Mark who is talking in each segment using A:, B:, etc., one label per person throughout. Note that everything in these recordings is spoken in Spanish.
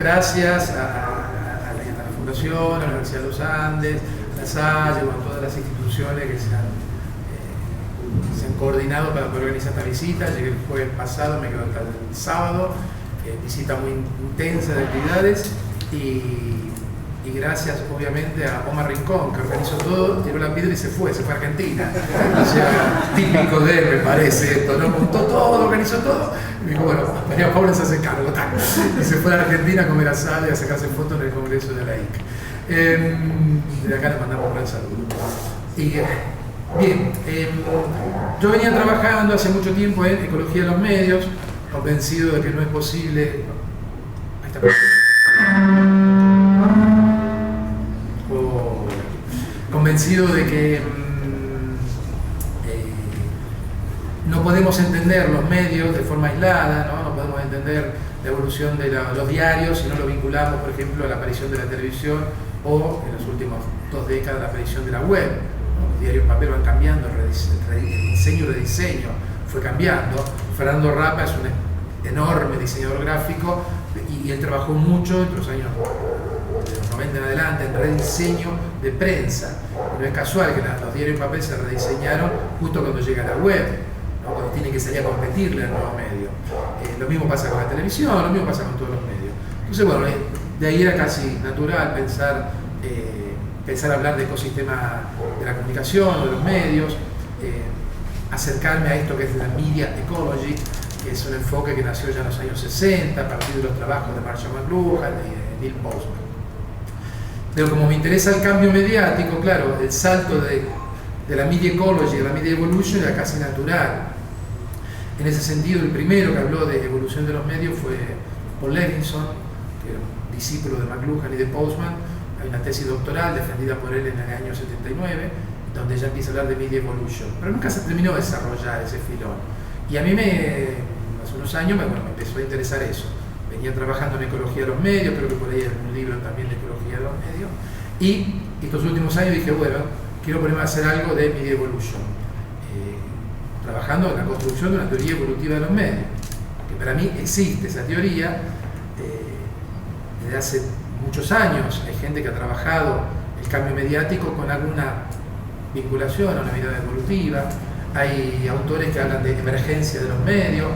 A: Gracias a la Fundación, a la Universidad de los Andes, a la Salle, a todas las instituciones que se han coordinado para poder organizar esta visita. Llegué el jueves pasado, me quedo hasta el sábado, visita muy intensa de actividades y gracias obviamente a Omar Rincón, que organizó todo, tiró la piedra y se fue a Argentina. O sea, típico de él, me parece esto, ¿no? Montó todo, organizó todo. Y dijo, bueno, María Paula se hace cargo, tal. Y se fue a Argentina a comer asado y a sacarse fotos en el Congreso de la IC. De acá le mandamos un gran saludo. Y bien, yo venía trabajando hace mucho tiempo en ecología de los medios, convencido de que no es posible. Ahí está. Convencido de que no podemos entender los medios de forma aislada, no podemos entender la evolución de los diarios si no lo vinculamos, por ejemplo, a la aparición de la televisión o en las últimas 2 décadas la aparición de la web. Los diarios en papel van cambiando, el diseño fue cambiando. Fernando Rapa es un enorme diseñador gráfico y él trabajó mucho entre los años de los 90 en adelante en rediseño de prensa. No es casual que los diarios en papel se rediseñaron justo cuando llega la web, ¿no? Cuando tienen que salir a competirle al nuevo medio. Lo mismo pasa con la televisión, lo mismo pasa con todos los medios. Entonces, bueno, de ahí era casi natural pensar hablar de ecosistema de la comunicación o de los medios, acercarme a esto que es la media ecology, que es un enfoque que nació ya en los años 60 a partir de los trabajos de Marshall McLuhan y de Neil Postman. Pero como me interesa el cambio mediático, claro, el salto de la media ecology a la media evolution era casi natural. En ese sentido, el primero que habló de evolución de los medios fue Paul Levinson, que era un discípulo de McLuhan y de Postman. Hay una tesis doctoral defendida por él en el año 79, donde ya empieza a hablar de media evolution, pero nunca se terminó de desarrollar ese filón. Y a mí hace unos años me empezó a interesar eso. Venía trabajando en ecología de los medios, creo que por ahí hay un libro también de ecología de los medios, y estos últimos años dije, bueno, quiero ponerme a hacer algo de media evolution, trabajando en la construcción de una teoría evolutiva de los medios, que para mí existe esa teoría desde hace muchos años. Hay gente que ha trabajado el cambio mediático con alguna vinculación a una mirada evolutiva, hay autores que hablan de emergencia de los medios,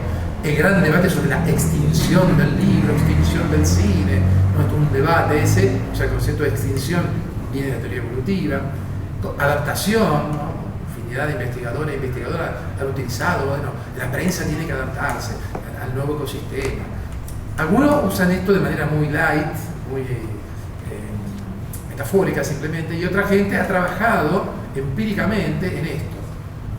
A: el gran debate sobre la extinción del libro, extinción del cine, no es un debate ese, o sea, el concepto de extinción viene de la teoría evolutiva, adaptación, ¿no? Infinidad de investigadores e investigadoras han utilizado, bueno, la prensa tiene que adaptarse al nuevo ecosistema. Algunos usan esto de manera muy light, muy metafórica simplemente, y otra gente ha trabajado empíricamente en esto.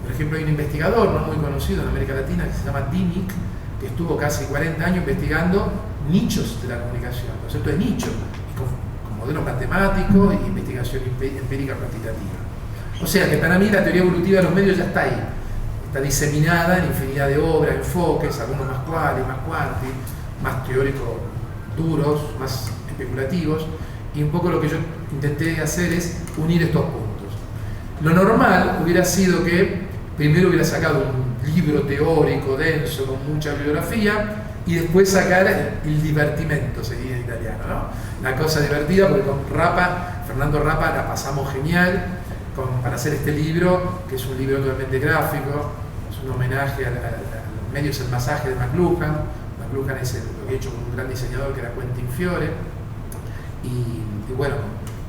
A: Por ejemplo, hay un investigador no muy conocido en América Latina que se llama Dimick, que estuvo casi 40 años investigando nichos de la comunicación, el concepto de nicho, con modelos matemáticos y investigación empírica cuantitativa. O sea que para mí la teoría evolutiva de los medios ya está ahí, está diseminada en infinidad de obras, enfoques, algunos más quali, más quanti, más teóricos duros, más especulativos, y un poco lo que yo intenté hacer es unir estos puntos. Lo normal hubiera sido que primero hubiera sacado un libro teórico denso con mucha bibliografía y después sacar el divertimento, sería en italiano, ¿no? La cosa divertida, porque con Fernando Rapa la pasamos genial para hacer este libro, que es un libro totalmente gráfico, es un homenaje a los medios, el masaje de McLuhan. McLuhan es lo que he hecho con un gran diseñador que era Quentin Fiore, y bueno,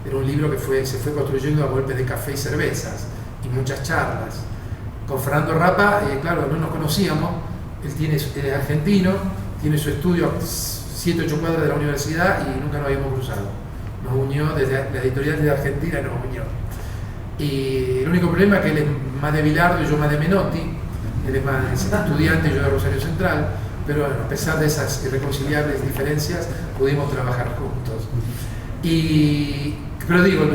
A: era un libro que se fue construyendo a golpe de café y cervezas y muchas charlas. Con Fernando Rapa, claro, no nos conocíamos, él es argentino, tiene su estudio a 7 o 8 cuadras de la universidad y nunca nos habíamos cruzado. Nos unió desde la editorial de Argentina, nos unió. Y el único problema es que él es más de Bilardo y yo más de Menotti, él es más estudiante y yo de Rosario Central, pero bueno, a pesar de esas irreconciliables diferencias, pudimos trabajar juntos. Pero digo,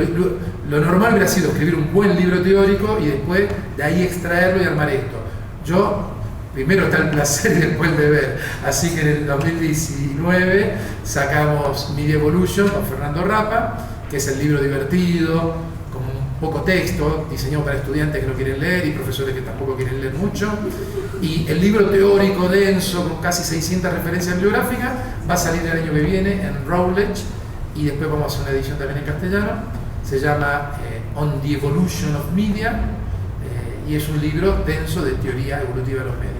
A: lo normal hubiera sido escribir un buen libro teórico y después de ahí extraerlo y armar esto. Yo, primero está el placer y después el deber. Así que en el 2019 sacamos Media Evolution con Fernando Rapa, que es el libro divertido, con poco texto, diseñado para estudiantes que no quieren leer y profesores que tampoco quieren leer mucho. Y el libro teórico denso con casi 600 referencias bibliográficas va a salir el año que viene en Routledge, y después vamos a hacer una edición también en castellano. Se llama On the Evolution of Media, y es un libro denso de teoría evolutiva de los medios.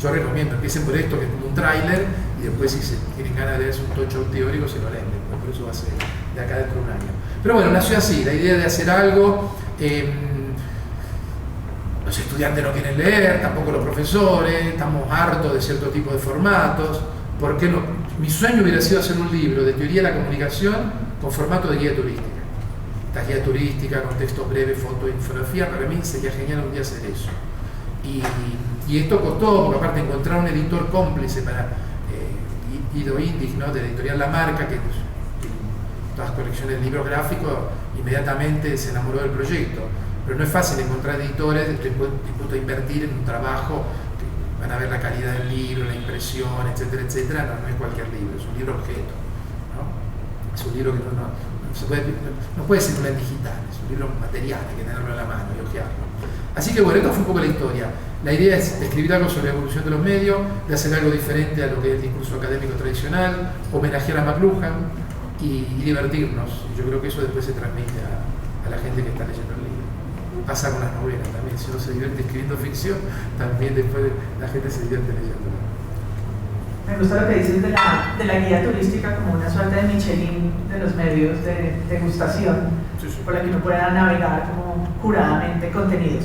A: Yo recomiendo, empiecen por esto, que es como un tráiler, y después, si se tienen ganas de leerse un tocho teórico, se lo leen. Por eso va a ser de acá dentro de un año. Pero bueno, nació así, la idea de hacer algo. Los estudiantes no quieren leer, tampoco los profesores, estamos hartos de cierto tipo de formatos. ¿Por qué no? Mi sueño hubiera sido hacer un libro de teoría de la comunicación con formato de guía turística. Esta guía turística con textos breves, foto e infografía, para mí sería genial un día hacer eso. Y esto costó, porque aparte encontrar un editor cómplice para Ido Indig, ¿no? De Editorial La Marca, que todas las colecciones de libros gráficos, inmediatamente se enamoró del proyecto. Pero no es fácil encontrar editores dispuestos a invertir en un trabajo que van a ver la calidad del libro, la impresión, etcétera, etcétera. No es cualquier libro, es un libro objeto, ¿no? Es un libro que no puede circular en digital, es un libro material, hay que tenerlo en la mano y hojearlo. Así que bueno, esto fue un poco la historia. La idea es escribir algo sobre la evolución de los medios, de hacer algo diferente a lo que es el discurso académico tradicional, homenajear a McLuhan y divertirnos. Yo creo que eso después se transmite a la gente que está leyendo el libro. Pasa con las novelas también, si uno se divierte escribiendo ficción, también después la gente se divierte leyéndola.
B: Me gusta lo que dices de la guía turística como una suerte de Michelin de los medios de degustación, sí, por la que uno pueda navegar como juradamente contenidos.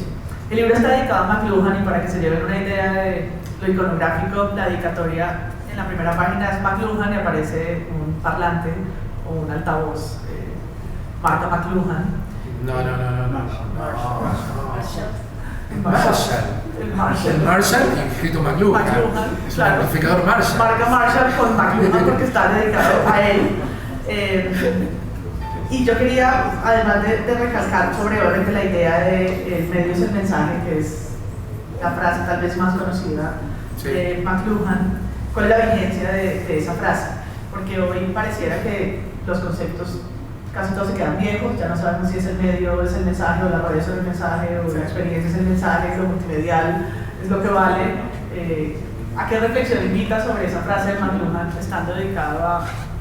B: El libro está dedicado a McLuhan, y para que se lleven una idea de lo iconográfico, la dedicatoria en la primera página es McLuhan y aparece un parlante o un altavoz, marca McLuhan.
A: No.
B: El Marshall.
A: El Marshall y escrito McLuhan. Es un amplificador Marshall.
B: Marca Marshall con McLuhan porque está dedicado a él. Y yo quería, además de recalcar sobre obviamente la idea de el medio es el mensaje, que es la frase tal vez más conocida de McLuhan, ¿cuál es la vigencia de esa frase? Porque hoy pareciera que los conceptos casi todos se quedan viejos, ya no sabemos si es el medio es el mensaje, o la radio es el mensaje, o la experiencia es el mensaje, lo multimedial es lo que vale. ¿A qué reflexión invita sobre esa frase de McLuhan, estando dedicado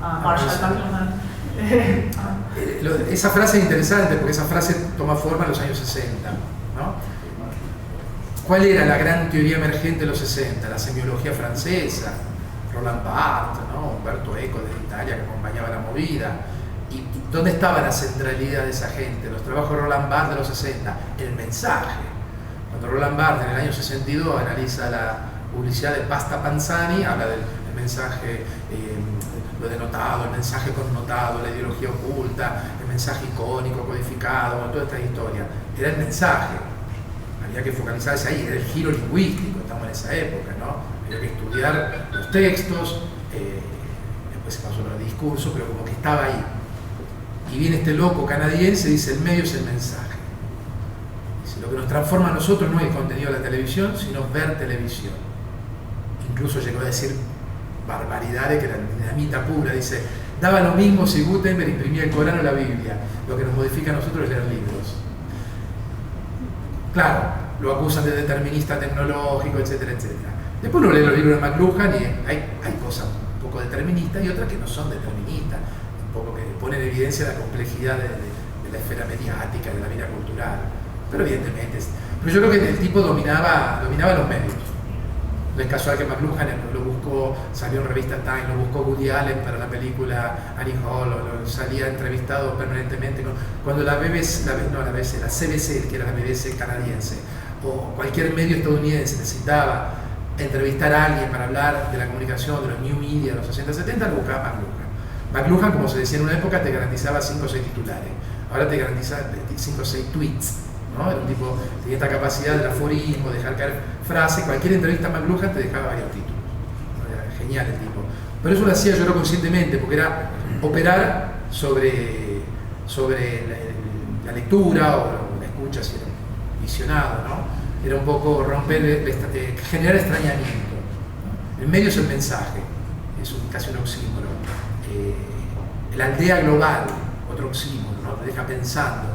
B: a Marshall McLuhan?
A: Esa frase es interesante porque esa frase toma forma en los años 60, ¿no? ¿Cuál era la gran teoría emergente de los 60? La semiología francesa, Roland Barthes, ¿no? Umberto Eco de Italia, que acompañaba la movida. ¿Y dónde estaba la centralidad de esa gente? Los trabajos de Roland Barthes de los 60, el mensaje. Cuando Roland Barthes en el año 62 analiza la publicidad de Pasta Panzani, habla del mensaje, lo denotado, el mensaje connotado, la ideología oculta, el mensaje icónico, codificado, toda esta historia. Era el mensaje, había que focalizarse ahí, era el giro lingüístico, estamos en esa época, ¿no? Había que estudiar los textos, después se pasó a los discursos, pero como que estaba ahí. Y viene este loco canadiense y dice: el medio es el mensaje. Dice: lo que nos transforma a nosotros no es el contenido de la televisión, sino ver televisión. Incluso llegó a decir barbaridades que eran dinamita pura. Dice: daba lo mismo si Gutenberg imprimía el Corán o la Biblia, lo que nos modifica a nosotros es leer libros. Claro, lo acusan de determinista tecnológico, etcétera, etcétera. Después uno lee los libros de McLuhan y hay cosas un poco deterministas y otras que no son deterministas, un poco que ponen en evidencia la complejidad de la esfera mediática, de la vida cultural. Pero evidentemente, yo creo que el tipo dominaba los medios. No es casual que McLuhan lo buscó, salió en revista Time, lo buscó Woody Allen para la película Annie Hall, lo salía entrevistado permanentemente. Cuando la CBC, que era la BBC canadiense, o cualquier medio estadounidense necesitaba entrevistar a alguien para hablar de la comunicación, de los new media de los 60-70, lo buscaba McLuhan. McLuhan, como se decía en una época, te garantizaba 5 o 6 titulares. Ahora te garantiza 5 o 6 tweets, ¿no? Era un tipo, tenía esta capacidad del aforismo, de dejar caer frases. Cualquier entrevista a McLuhan te dejaba varios títulos. Era genial el tipo. Pero eso lo hacía yo conscientemente, porque era operar sobre la lectura o la escucha, si era visionado, ¿no? Era un poco romper, generar extrañamiento, ¿no? El medio es el mensaje, es casi un oxímoron. La aldea global, otro oxímoron, ¿no? Te deja pensando.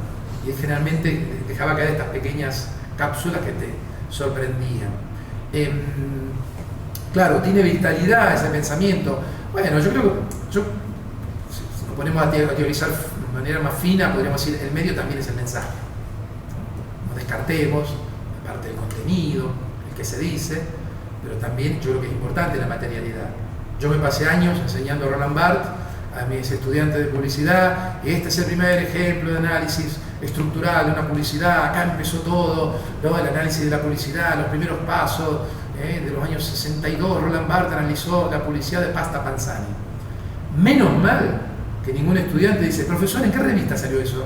A: y él generalmente dejaba caer estas pequeñas cápsulas que te sorprendían. Claro, tiene vitalidad ese pensamiento. Bueno, yo creo que si nos ponemos a teorizar de manera más fina, podríamos decir el medio también es el mensaje. No descartemos la parte del contenido, el que se dice, pero también yo creo que es importante la materialidad. Yo me pasé años enseñando a Roland Barthes a mis estudiantes de publicidad, y este es el primer ejemplo de análisis estructural de una publicidad, acá empezó todo, ¿no? El análisis de la publicidad, los primeros pasos, de los años 62, Roland Barthes analizó la publicidad de pasta Panzani. Menos mal que ningún estudiante dice, profesor, ¿en qué revista salió eso?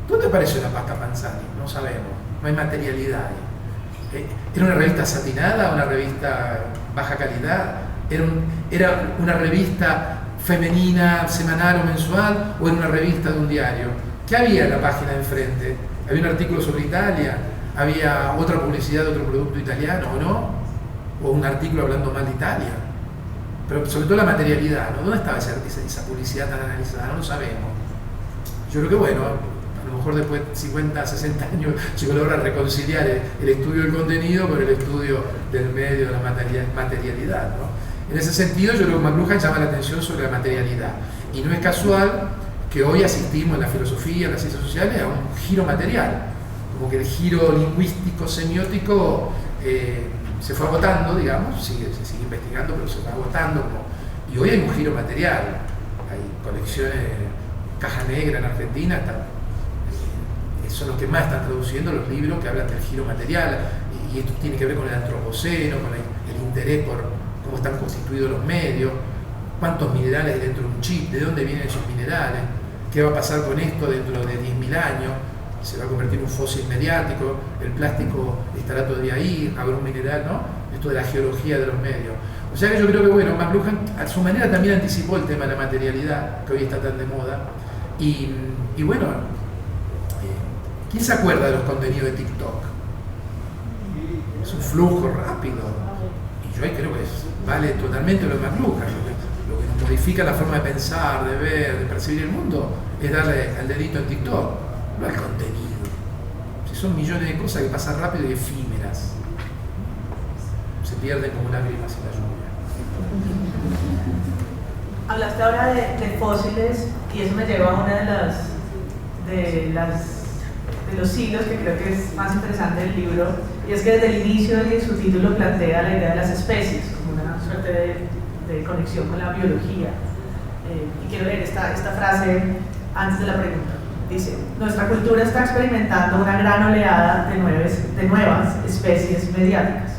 A: ¿Dónde apareció la pasta Panzani? No sabemos, no hay materialidad ahí. ¿Era una revista satinada, una revista baja calidad? ¿Era una revista femenina, semanal o mensual, o era una revista de un diario? ¿Qué había en la página de enfrente? ¿Había un artículo sobre Italia? ¿Había otra publicidad de otro producto italiano o no? ¿O un artículo hablando mal de Italia? Pero sobre todo la materialidad, ¿no? ¿Dónde estaba esa publicidad tan analizada? No lo sabemos. Yo creo que bueno, a lo mejor después de 50, 60 años se logra reconciliar el estudio del contenido con el estudio del medio, de la materialidad, ¿no? En ese sentido, yo creo que McLuhan llama la atención sobre la materialidad. Y no es casual que hoy asistimos en la filosofía, en las ciencias sociales, a un giro material. Como que el giro lingüístico, semiótico, se fue agotando, digamos, se sigue investigando, pero se fue agotando. Y hoy hay un giro material. Hay colecciones, Caja Negra en Argentina, son los que más están traduciendo los libros que hablan del giro material. Y esto tiene que ver con el antropoceno, con el interés por cómo están constituidos los medios, cuántos minerales hay dentro de un chip, de dónde vienen esos minerales, qué va a pasar con esto dentro de 10.000 años, se va a convertir en un fósil mediático, el plástico estará todavía ahí, habrá un mineral, ¿no? Esto de la geología de los medios. O sea que yo creo que, bueno, McLuhan a su manera también anticipó el tema de la materialidad, que hoy está tan de moda, y bueno, ¿quién se acuerda de los contenidos de TikTok? Es un flujo rápido. Yo ahí creo que vale totalmente lo de McLuhan. Lo que nos modifica la forma de pensar, de ver, de percibir el mundo es darle al dedito en TikTok, no al contenido. Si son millones de cosas que pasan rápido y efímeras, se pierden como lágrimas en la lluvia.
B: Hablaste ahora de fósiles y eso me lleva a una de los hilos que creo que es más interesante del libro, y es que desde el inicio de su título plantea la idea de las especies como una suerte de conexión con la biología. Y quiero leer esta frase antes de la pregunta. Dice: nuestra cultura está experimentando una gran oleada de nuevas especies mediáticas.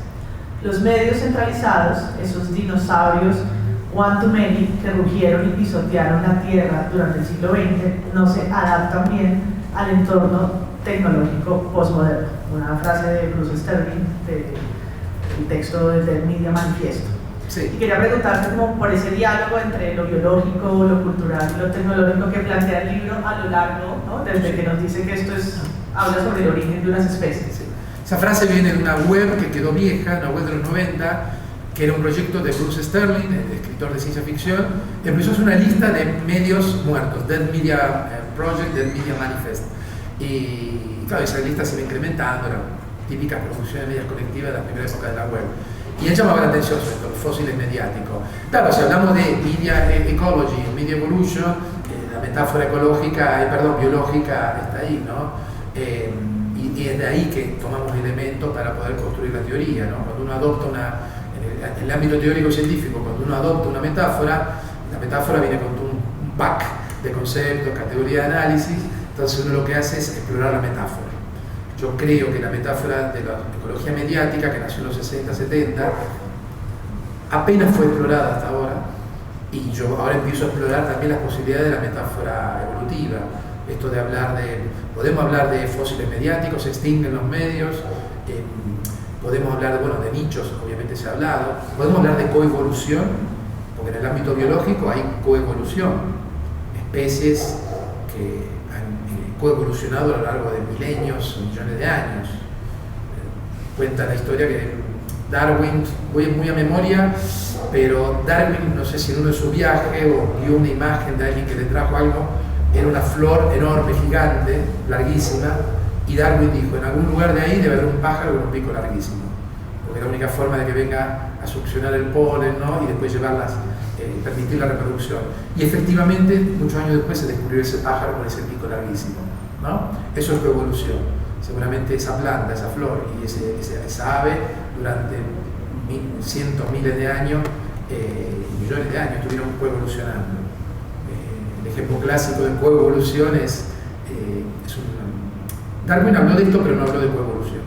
B: Los medios centralizados, esos dinosaurios one to many que rugieron y pisotearon la Tierra durante el siglo XX, no se adaptan bien al entorno tecnológico postmoderno. Una frase de Bruce Sterling del texto del Media Manifiesto.
A: Sí. Y
B: quería preguntarte como por ese diálogo entre lo biológico, lo cultural y lo tecnológico que plantea el libro a lo largo, ¿no? Desde que nos dice que esto habla sobre el origen de unas especies.
A: Sí. Esa frase viene de una web que quedó vieja, una web de los 90, que era un proyecto de Bruce Sterling, el escritor de ciencia ficción, que empezó a hacer una lista de medios muertos, Dead Media Project, Dead Media Manifest. Y claro, esa lista se va incrementando, eran típicas producciones de medias colectivas de la primera época de la web. Y él llamaba la atención sobre esto, los fósiles mediáticos. Claro, si hablamos de media ecology, media evolution, la metáfora biológica está ahí, ¿no? Y es de ahí que tomamos elementos para poder construir la teoría, ¿no? Cuando uno adopta en el ámbito teórico-científico, cuando uno adopta una metáfora, la metáfora viene con un pack de conceptos, categoría de análisis. Entonces uno lo que hace es explorar la metáfora. Yo creo que la metáfora de la ecología mediática, que nació en los 60, 70, apenas fue explorada hasta ahora, y yo ahora empiezo a explorar también las posibilidades de la metáfora evolutiva. Esto de podemos hablar de fósiles mediáticos, se extinguen los medios, podemos hablar de nichos, obviamente se ha hablado, podemos hablar de coevolución, porque en el ámbito biológico hay coevolución, especies que coevolucionado a lo largo de milenios o millones de años. Cuenta la historia que Darwin, voy muy a memoria, pero Darwin, no sé si en uno de sus viajes o vio una imagen de alguien que le trajo algo era una flor enorme, gigante, larguísima, y Darwin dijo, en algún lugar de ahí debe haber un pájaro con un pico larguísimo, porque es la única forma de que venga a succionar el polen, ¿no? Y después llevarlas, permitir la reproducción. Y efectivamente, muchos años después se descubrió ese pájaro con ese pico larguísimo, ¿no? Eso es coevolución. Seguramente esa planta, esa flor y esa ave durante cientos, miles de años, millones de años estuvieron coevolucionando. El ejemplo clásico de coevolución es Darwin habló de esto, pero no habló de coevolución.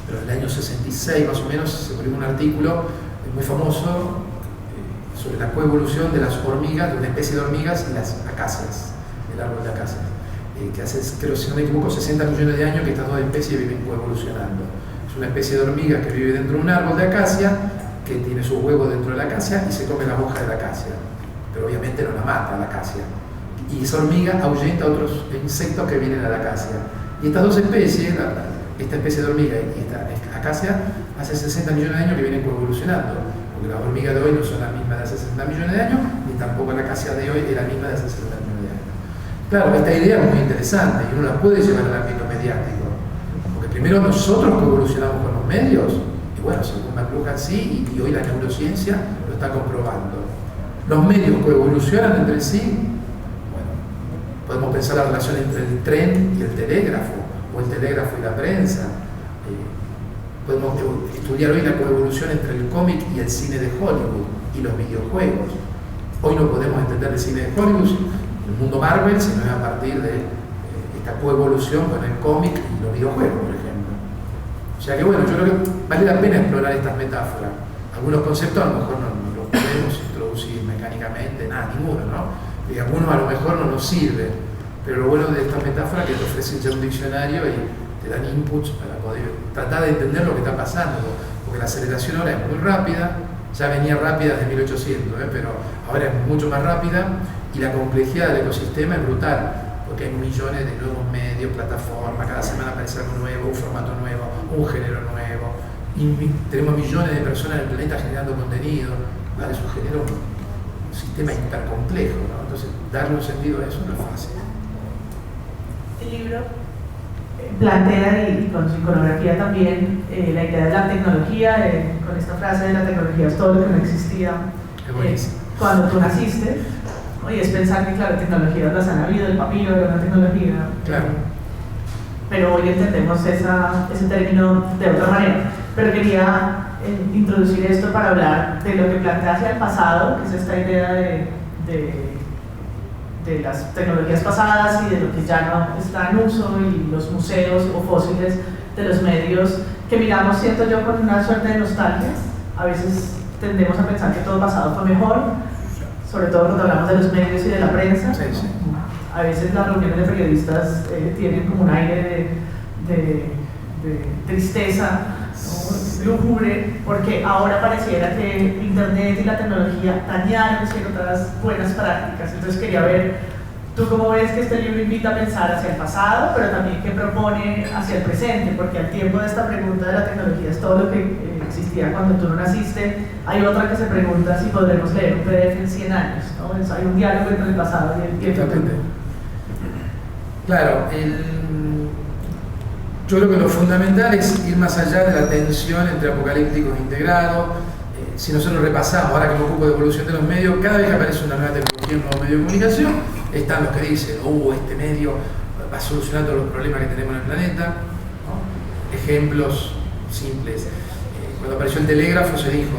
A: Pero en el año 66 más o menos se publicó un artículo muy famoso sobre la coevolución de las hormigas, de una especie de hormigas y las acacias, el árbol de acacias, que hace, creo, si no me equivoco, 60 millones de años que estas dos especies viven coevolucionando. Es una especie de hormiga que vive dentro de un árbol de acacia, que tiene sus huevos dentro de la acacia y se come la hoja de la acacia, pero obviamente no la mata la acacia. Y esa hormiga ahuyenta a otros insectos que vienen a la acacia. Y estas dos especies, esta especie de hormiga y esta acacia, hace 60 millones de años que vienen coevolucionando, porque las hormigas de hoy no son las mismas de hace 60 millones de años, ni tampoco la acacia de hoy es la misma de hace 60 millones de años. Claro, esta idea es muy interesante y uno la puede llevar al ámbito mediático, porque primero nosotros coevolucionamos con los medios, y bueno, según McLuhan sí, y hoy la neurociencia lo está comprobando. Los medios coevolucionan entre sí. Podemos pensar la relación entre el tren y el telégrafo, o el telégrafo y la prensa. Podemos estudiar hoy la coevolución entre el cómic y el cine de Hollywood y los videojuegos. Hoy no podemos entender el cine de Hollywood, el mundo Marvel, sino es a partir de esta coevolución con el cómic y los videojuegos, por ejemplo. O sea que bueno, yo creo que vale la pena explorar estas metáforas. Algunos conceptos a lo mejor no los podemos introducir mecánicamente, nada, ninguno, ¿no? Y algunos a lo mejor no nos sirven, pero lo bueno de esta metáfora es que te ofrecen ya un diccionario y te dan inputs para poder tratar de entender lo que está pasando, porque la aceleración ahora es muy rápida, ya venía rápida desde 1800, pero ahora es mucho más rápida y la complejidad del ecosistema es brutal, porque hay millones de nuevos medios, plataformas, cada semana aparece algo nuevo, un formato nuevo, un género nuevo, y tenemos millones de personas en el planeta generando contenido, ¿vale? Eso genera un sistema hipercomplejo, ¿no? Entonces, darle un sentido a eso no es fácil.
B: El libro plantea, y con su iconografía también, la idea de la tecnología, con esta frase de la tecnología es todo lo que no existía cuando tú naciste, ¿no? Y es pensar que, claro, tecnologías las han habido, el papiro era una tecnología,
A: claro.
B: Pero hoy entendemos ese término de otra manera. Pero quería introducir esto para hablar de lo que plantea hacia el pasado, que es esta idea de las tecnologías pasadas y de lo que ya no está en uso, y los museos o fósiles de los medios que miramos, siento yo, con una suerte de nostalgia. A veces tendemos a pensar que todo pasado fue mejor, sobre todo cuando hablamos de los medios y de la prensa.
A: Sí, sí.
B: A veces las reuniones de periodistas tienen como un aire de tristeza, ¿no? Lúgubre, porque ahora pareciera que Internet y la tecnología dañaron ciertas buenas prácticas. Entonces quería ver, ¿tú cómo ves que este libro invita a pensar hacia el pasado, pero también que propone hacia el presente? Porque al tiempo de esta pregunta de la tecnología es todo lo que existía cuando tú no naciste, hay otra que se pregunta si podremos leer un PDF en 100 años, ¿no? Hay un diálogo entre el pasado y el futuro.
A: Claro, yo creo que lo fundamental es ir más allá de la tensión entre apocalípticos e integrados. Si nosotros repasamos, ahora que me ocupo de evolución de los medios, cada vez que aparece una nueva tecnología, un nuevo medio de comunicación, están los que dicen, este medio va a solucionar todos los problemas que tenemos en el planeta, ¿no? Ejemplos simples. Cuando apareció el telégrafo se dijo,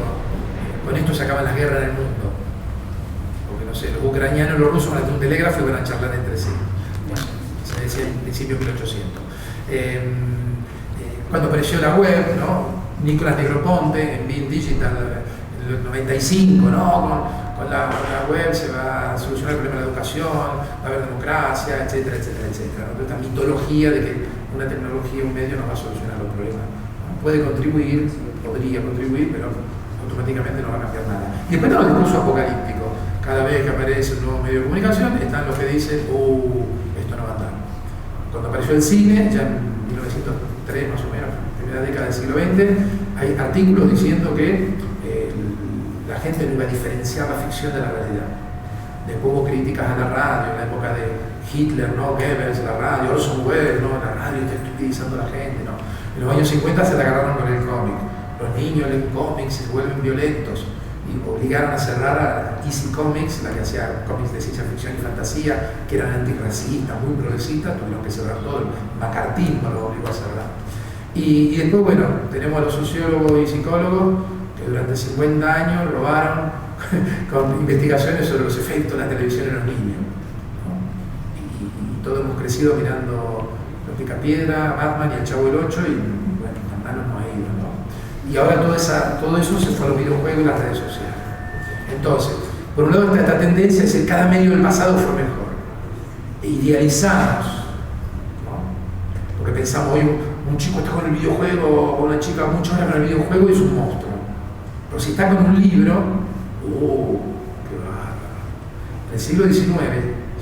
A: con esto se acaban las guerras en el mundo. Porque no sé, los ucranianos y los rusos van a tener un telégrafo y van a charlar entre sí. Bueno, se decía en principio 1800. Cuando apareció la web, ¿no? Nicolás Negroponte en Being Digital en el 95, ¿no? Con la web se va a solucionar el problema de la educación, va a haber democracia, etcétera, etcétera, etcétera, ¿no? Esta mitología de que una tecnología, un medio no va a solucionar los problemas. Puede contribuir, podría contribuir, pero automáticamente no va a cambiar nada. Y después están los discursos apocalípticos. Cada vez que aparece un nuevo medio de comunicación, están los que dicen, esto no va a andar. Cuando apareció el cine, ya en 1903 más o menos, primera década del siglo XX, hay artículos diciendo que la gente no iba a diferenciar la ficción de la realidad. Después hubo críticas a la radio, en la época de Hitler, ¿no? Goebbels, la radio, Orson Welles, ¿no? La radio está estupidizando a la gente, ¿no? En los años 50 se la agarraron con el cómic. Los niños leen cómics, se vuelven violentos y obligaron a cerrar a Easy Comics, la que hacía cómics de ciencia ficción y fantasía, que eran antirracistas, muy progresistas, tuvieron que cerrar todo. El macartismo lo obligó a cerrar. Y después, bueno, tenemos a los sociólogos y psicólogos que durante 50 años robaron con investigaciones sobre los efectos de la televisión en los niños, ¿no? Y todos hemos crecido mirando Los Picapiedra, Batman y El Chavo del Ocho, y bueno, tan mal nos ha ido, ¿no? Y ahora todo eso se fue a los videojuegos y las redes sociales. Entonces, por un lado está esta tendencia de decir que cada medio del pasado fue mejor. E idealizamos, ¿no? Porque pensamos, hoy un chico está con el videojuego, o una chica mucho hora con el videojuego y es un monstruo. Pero si está con un libro, qué bárbaro. En el siglo XIX,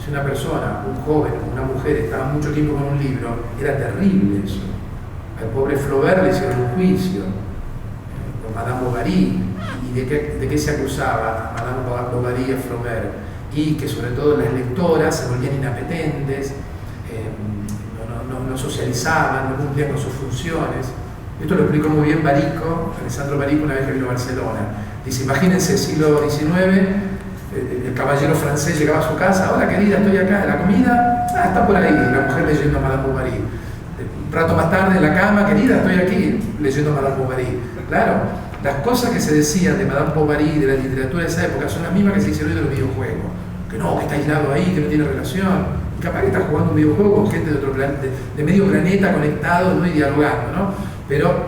A: si una persona, un joven o una mujer estaba mucho tiempo con un libro, era terrible eso. Al pobre Flaubert le hicieron un juicio, con Madame Bovary. ¿Y de qué se acusaba a Madame Bovary y a Flaubert? Y que sobre todo las lectoras se volvían inapetentes, no socializaban, no cumplían con sus funciones. Esto lo explicó muy bien Barico, Alessandro Barico, una vez que vino a Barcelona. Dice, imagínense, siglo XIX, el caballero francés llegaba a su casa, hola querida, estoy acá, la comida, está por ahí, la mujer leyendo a Madame Bovary. Un rato más tarde en la cama, querida, estoy aquí, leyendo a Madame Bovary. Claro, las cosas que se decían de Madame Bovary, de la literatura de esa época, son las mismas que se hicieron hoy de los videojuegos. Que no, que está aislado ahí, que no tiene relación. Y capaz que está jugando un videojuego con gente de otro planeta, de medio planeta conectado, ¿no? Y dialogando, ¿no? Pero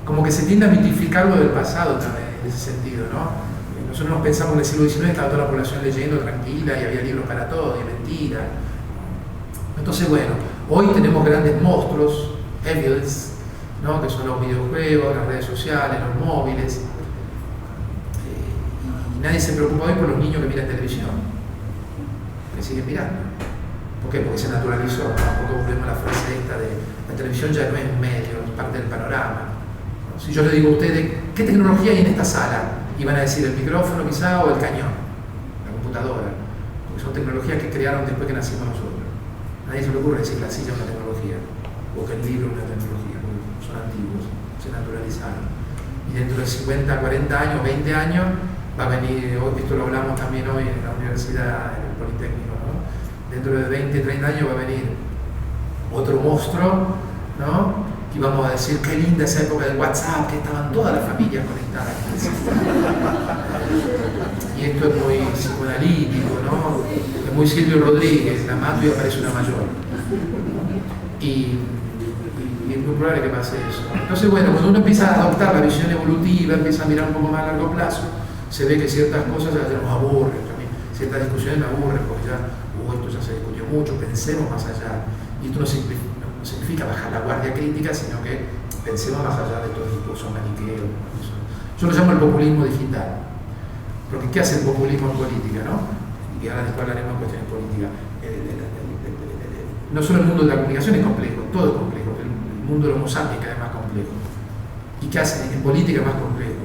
A: como que se tiende a mitificar lo del pasado también, en ese sentido, ¿no? Nosotros nos pensamos que en el siglo XIX estaba toda la población leyendo tranquila y había libros para todo, y mentira. Entonces, bueno, hoy tenemos grandes monstruos, evils, ¿no? Que son los videojuegos, las redes sociales, los móviles. Y nadie se preocupa hoy por los niños que miran televisión, que siguen mirando. ¿Por qué? Porque se naturalizó, ¿no? Porque volvemos a la frase esta de la televisión ya no es un medio, es parte del panorama. Si yo le digo a ustedes, ¿qué tecnología hay en esta sala? Y van a decir el micrófono quizá o el cañón, la computadora, porque son tecnologías que crearon después que nacimos nosotros. A nadie se le ocurre decir la silla es una tecnología, o que el libro es una tecnología, porque son antiguos, se naturalizaron. Y dentro de 50, 40 años, 20 años, va a venir, esto lo hablamos también hoy en la universidad, en el Politécnico, ¿no? Dentro de 20, 30 años va a venir otro monstruo, ¿no? Y vamos a decir, qué linda esa época del WhatsApp, que estaban todas las familias conectadas. Y esto es muy psicoanalítico, ¿no? Es muy Silvio Rodríguez, la mato y aparece una mayor. Y es muy probable que pase eso. Entonces, bueno, cuando uno empieza a adoptar la visión evolutiva, empieza a mirar un poco más a largo plazo, se ve que ciertas cosas ya nos aburren, también ciertas discusiones me aburren, porque ya, esto ya se discutió mucho, pensemos más allá. Y esto no significa bajar la guardia crítica, sino que pensemos más allá de todo el discurso maniqueo. Yo lo llamo el populismo digital. Porque ¿qué hace el populismo en política, no? Y ahora después hablaremos de cuestiones políticas. No solo el mundo de la comunicación es complejo, todo es complejo. El mundo de los Mozambique es más complejo. ¿Y qué hace? En política es más complejo.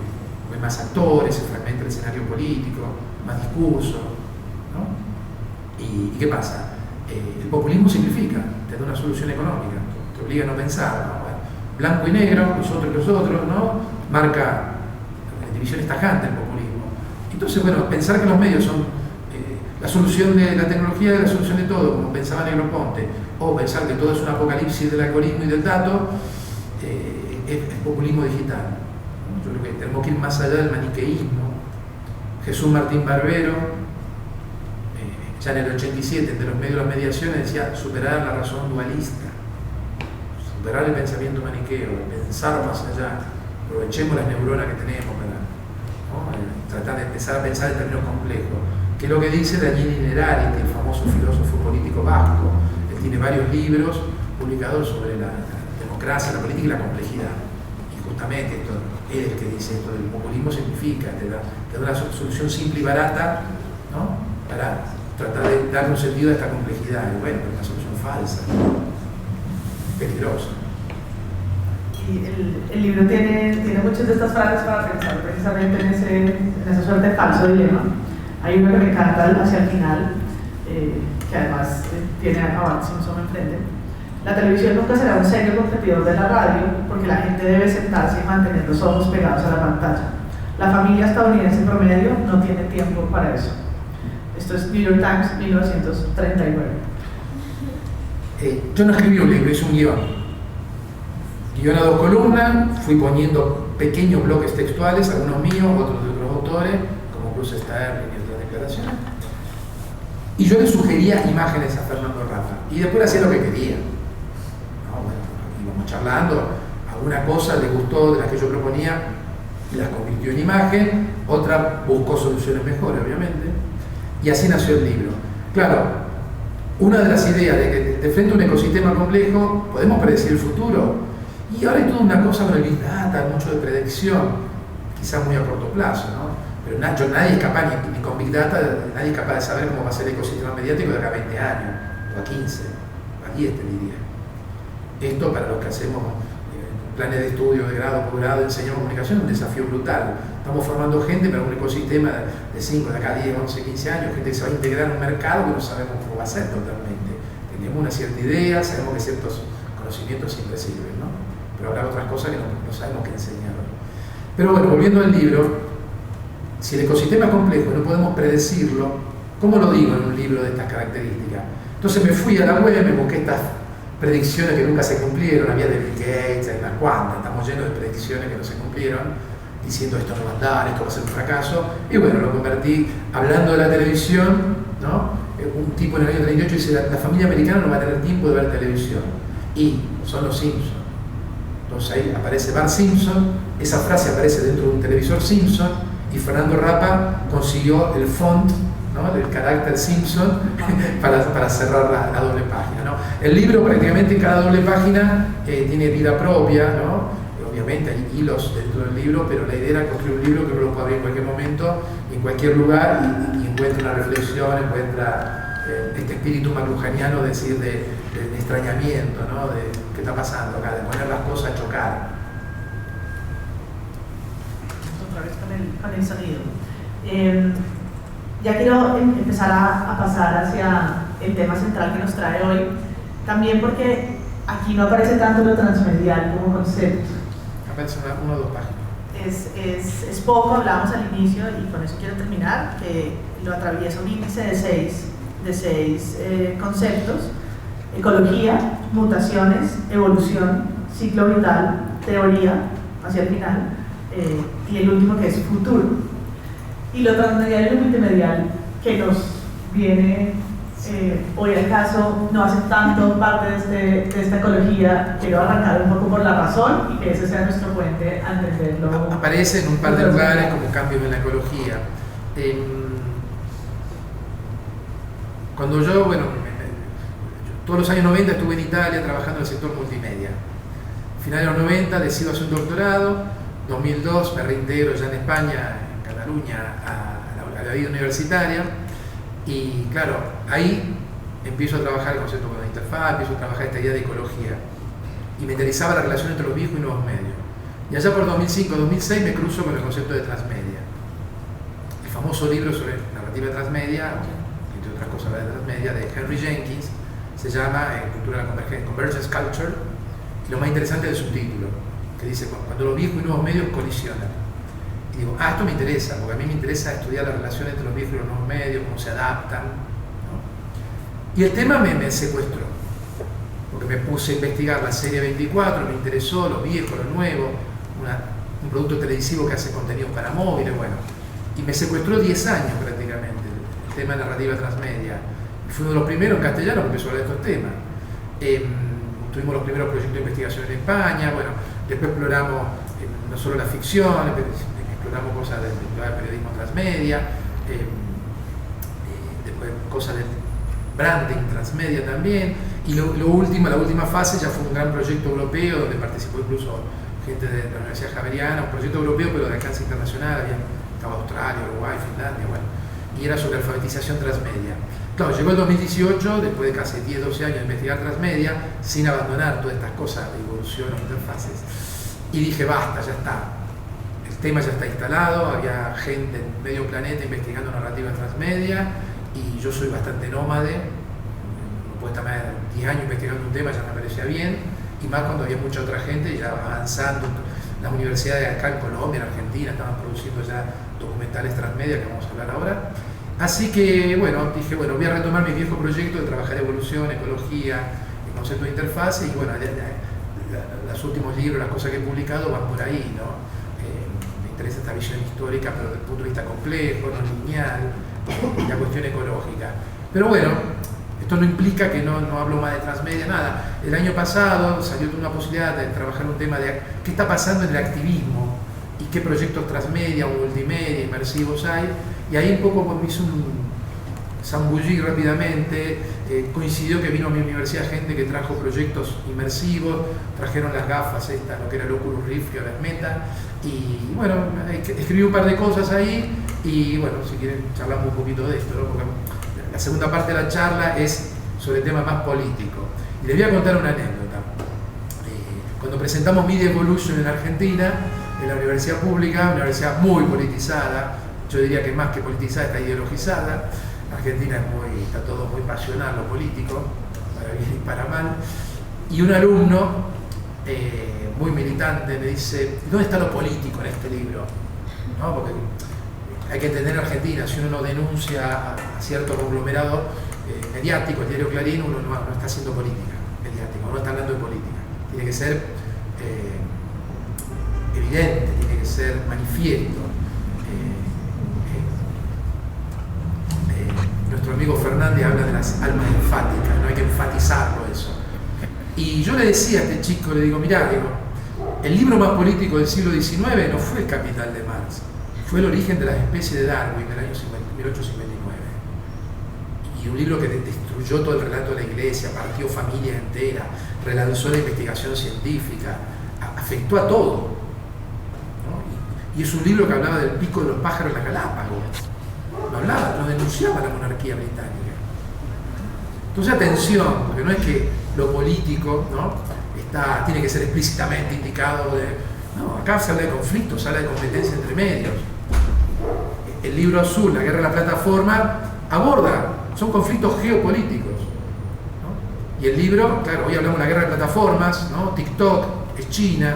A: Hay más actores, se fragmenta el escenario político, más discurso, ¿no? ¿Y qué pasa? El populismo simplifica, te da una solución económica, te obliga a no pensar, ¿no? Bueno, blanco y negro, los otros, ¿no? Marca divisiones tajantes el populismo. Entonces, bueno, pensar que los medios son la solución de la tecnología es la solución de todo, como pensaba Negroponte, o pensar que todo es un apocalipsis del algoritmo y del dato, es populismo digital. Yo creo que tenemos que ir más allá del maniqueísmo. Jesús Martín Barbero, ya en el 87, entre los medios de las mediaciones, decía superar la razón dualista, superar el pensamiento maniqueo, pensar más allá, aprovechemos las neuronas que tenemos para, ¿no? Tratar de empezar a pensar en términos complejos, que es lo que dice Daniel Innerarity, el famoso filósofo político vasco. Él tiene varios libros publicados sobre la democracia, la política y la complejidad. Y justamente esto, él es el que dice esto del populismo simplifica, te da una solución simple y barata, ¿no? Para tratar de darle un sentido a esta complejidad. Y bueno, pero es una solución falsa, peligrosa.
B: Y el libro tiene muchas de estas frases para pensar precisamente en esa suerte de falso dilema. Hay uno que me encanta hacia el final, que además tiene a Bart Simpson enfrente. La televisión nunca será un serio competidor de la radio porque la gente debe sentarse y mantener los ojos pegados a la pantalla. La familia estadounidense promedio no tiene tiempo para eso. Esto es New York Times, 1939.
A: Yo no escribí un libro, hice un guión. Guión a 2 columnas, fui poniendo pequeños bloques textuales, algunos míos, otros de otros autores, como Bruce Sterling y otras declaraciones. Y yo le sugería imágenes a Fernando Rafa. Y después hacía lo que quería. No, bueno, íbamos charlando, alguna cosa le gustó de las que yo proponía y las convirtió en imagen, otra buscó soluciones mejores, obviamente. Y así nació el libro. Claro, una de las ideas de que de frente a un ecosistema complejo podemos predecir el futuro. Y ahora hay toda una cosa con el Big Data, mucho de predicción, quizás muy a corto plazo, ¿no? Pero nadie es capaz, ni con Big Data, nadie es capaz de saber cómo va a ser el ecosistema mediático de acá a 20 años, o a 15, o a 10 te diría. Esto para los que hacemos planes de estudio, de grado, posgrado, enseñamos comunicación, es un desafío brutal. Estamos formando gente para un ecosistema de 5, de acá a 10, 11, 15 años, gente que se va a integrar en un mercado que no sabemos cómo va a ser totalmente. Tenemos una cierta idea, sabemos que ciertos conocimientos siempre sirven, ¿no? Pero habrá otras cosas que no sabemos qué enseñar. Pero bueno, volviendo al libro, si el ecosistema es complejo y no podemos predecirlo, ¿cómo lo digo en un libro de estas características? Entonces me fui a la web, me busqué estas predicciones que nunca se cumplieron, había de Bill Gates, hay unas cuantas, estamos llenos de predicciones que no se cumplieron, diciendo esto no va a andar, esto va a ser un fracaso, y bueno, lo convertí, hablando de la televisión, ¿no? Un tipo en el año 38 dice, la familia americana no va a tener tiempo de ver televisión, y son los Simpsons. Entonces ahí aparece Bart Simpson, esa frase aparece dentro de un televisor Simpson, y Fernando Rapa consiguió el font, ¿no? El carácter Simpson para cerrar la doble página, ¿no? El libro prácticamente cada doble página tiene vida propia, ¿no? Obviamente hay hilos dentro del libro, pero la idea era construir un libro que uno lo pueda abrir en cualquier momento, en cualquier lugar, y encuentra una reflexión, encuentra este espíritu maclujaniano, decir, de extrañamiento, ¿no? De qué está pasando acá, de poner las cosas a chocar.
B: Otra vez con el sonido. Ya quiero empezar a pasar hacia el tema central que nos trae hoy, también porque aquí no aparece tanto lo transmedial como concepto.
A: Aparece una o dos páginas.
B: Es poco, hablábamos al inicio, y con eso quiero terminar, que lo atraviesa un índice de seis conceptos: ecología, mutaciones, evolución, ciclo vital, teoría, hacia el final, y el último que es futuro. Y lo transmedial y lo multimedial que nos viene hoy al caso no hace tanto parte de esta ecología. Quiero arrancar un poco por la razón y que ese sea nuestro puente a entenderlo.
A: Aparece en un par de lugares como cambios en la ecología. Cuando yo, todos los años 90 estuve en Italia trabajando en el sector multimedia. A finales de los 90 decido hacer un doctorado. 2002 me reintegro ya en España, en Cataluña, a la vida universitaria. Y claro, ahí empiezo a trabajar el concepto de interfaz, empiezo a trabajar esta idea de ecología. Y me interesaba la relación entre los viejos y nuevos medios. Y allá por 2005-2006 me cruzo con el concepto de transmedia. El famoso libro sobre narrativa transmedia, entre otras cosas de transmedia, de Henry Jenkins, se llama Cultura de la Convergencia, Convergence Culture, y lo más interesante es el subtítulo, que dice cuando los viejos y nuevos medios colisionan. Y digo, esto me interesa, porque a mí me interesa estudiar la relación entre los viejos y los nuevos medios, cómo se adaptan, ¿no? Y el tema me secuestró, porque me puse a investigar la serie 24, me interesó los viejos, los nuevos, un producto televisivo que hace contenidos para móviles, bueno, y me secuestró 10 años prácticamente el tema de narrativa transmedia. Y fui uno de los primeros en castellano que empezó a hablar de estos temas. Tuvimos los primeros proyectos de investigación en España, bueno, después exploramos no solo la ficción, exploramos cosas del periodismo transmedia, después cosas del branding transmedia también, y la última fase ya fue un gran proyecto europeo donde participó incluso gente de la Universidad Javeriana, un proyecto europeo pero de alcance internacional, estaba Australia, Uruguay, Finlandia, bueno, y era sobre alfabetización transmedia. Claro, llegó el 2018, después de casi 10-12 años de investigar transmedia, sin abandonar todas estas cosas de evolución o interfaces, y dije, basta, ya está. sistema ya está instalado, había gente en medio planeta investigando narrativa transmedia, y yo soy bastante nómade, no puedo estar más de 10 años investigando un tema, ya me parecía bien, y más cuando había mucha otra gente ya avanzando. Las universidades acá en Colombia, en Argentina, estaban produciendo ya documentales transmedia, que vamos a hablar ahora. Así que, bueno, dije, bueno, voy a retomar mi viejo proyecto de trabajar evolución, ecología, el concepto de interfase, y bueno, los últimos libros, las cosas que he publicado van por ahí, ¿no? Me interesa esta visión histórica, pero desde el punto de vista complejo, no lineal, la cuestión ecológica. Pero bueno, esto no implica que no hablo más de transmedia, nada. El año pasado salió una posibilidad de trabajar un tema de qué está pasando en el activismo y qué proyectos transmedia o multimedia, inmersivos hay, y ahí un poco me hizo un zambullí rápidamente. Coincidió que vino a mi universidad gente que trajo proyectos inmersivos, trajeron las gafas estas, lo que era el Oculus Rift, que ahora es Meta, y bueno, escribí un par de cosas ahí, y bueno, si quieren charlamos un poquito de esto, ¿no? Porque la segunda parte de la charla es sobre el tema más político. Y les voy a contar una anécdota. Cuando presentamos Media Evolution en Argentina, en la universidad pública, una universidad muy politizada, yo diría que más que politizada, está ideologizada. Argentina está todo muy pasional, lo político, para bien y para mal. Y un alumno muy militante me dice, ¿dónde está lo político en este libro? ¿No? Porque hay que entender Argentina, si uno no denuncia a cierto conglomerado mediático, el diario Clarín, uno no está haciendo política mediática, no está hablando de política. Tiene que ser evidente, tiene que ser manifiesto. Nuestro amigo Fernández habla de las almas enfáticas, no hay que enfatizarlo eso. Y yo le decía a este chico, le digo, mirá, el libro más político del siglo XIX no fue El Capital de Marx, fue El origen de las especies de Darwin del año 1859. Y un libro que destruyó todo el relato de la iglesia, partió familias enteras, relanzó la investigación científica, afectó a todo, ¿no? Y es un libro que hablaba del pico de los pájaros en la Galápagos. No denunciaba la monarquía británica. Entonces atención, porque no es que lo político, ¿no? Tiene que ser explícitamente indicado no, acá se habla de conflictos, se habla de competencia entre medios. El libro azul, La guerra de la plataforma, son conflictos geopolíticos, ¿no? Y el libro, claro, hoy hablamos de la guerra de plataformas, ¿no? TikTok es China,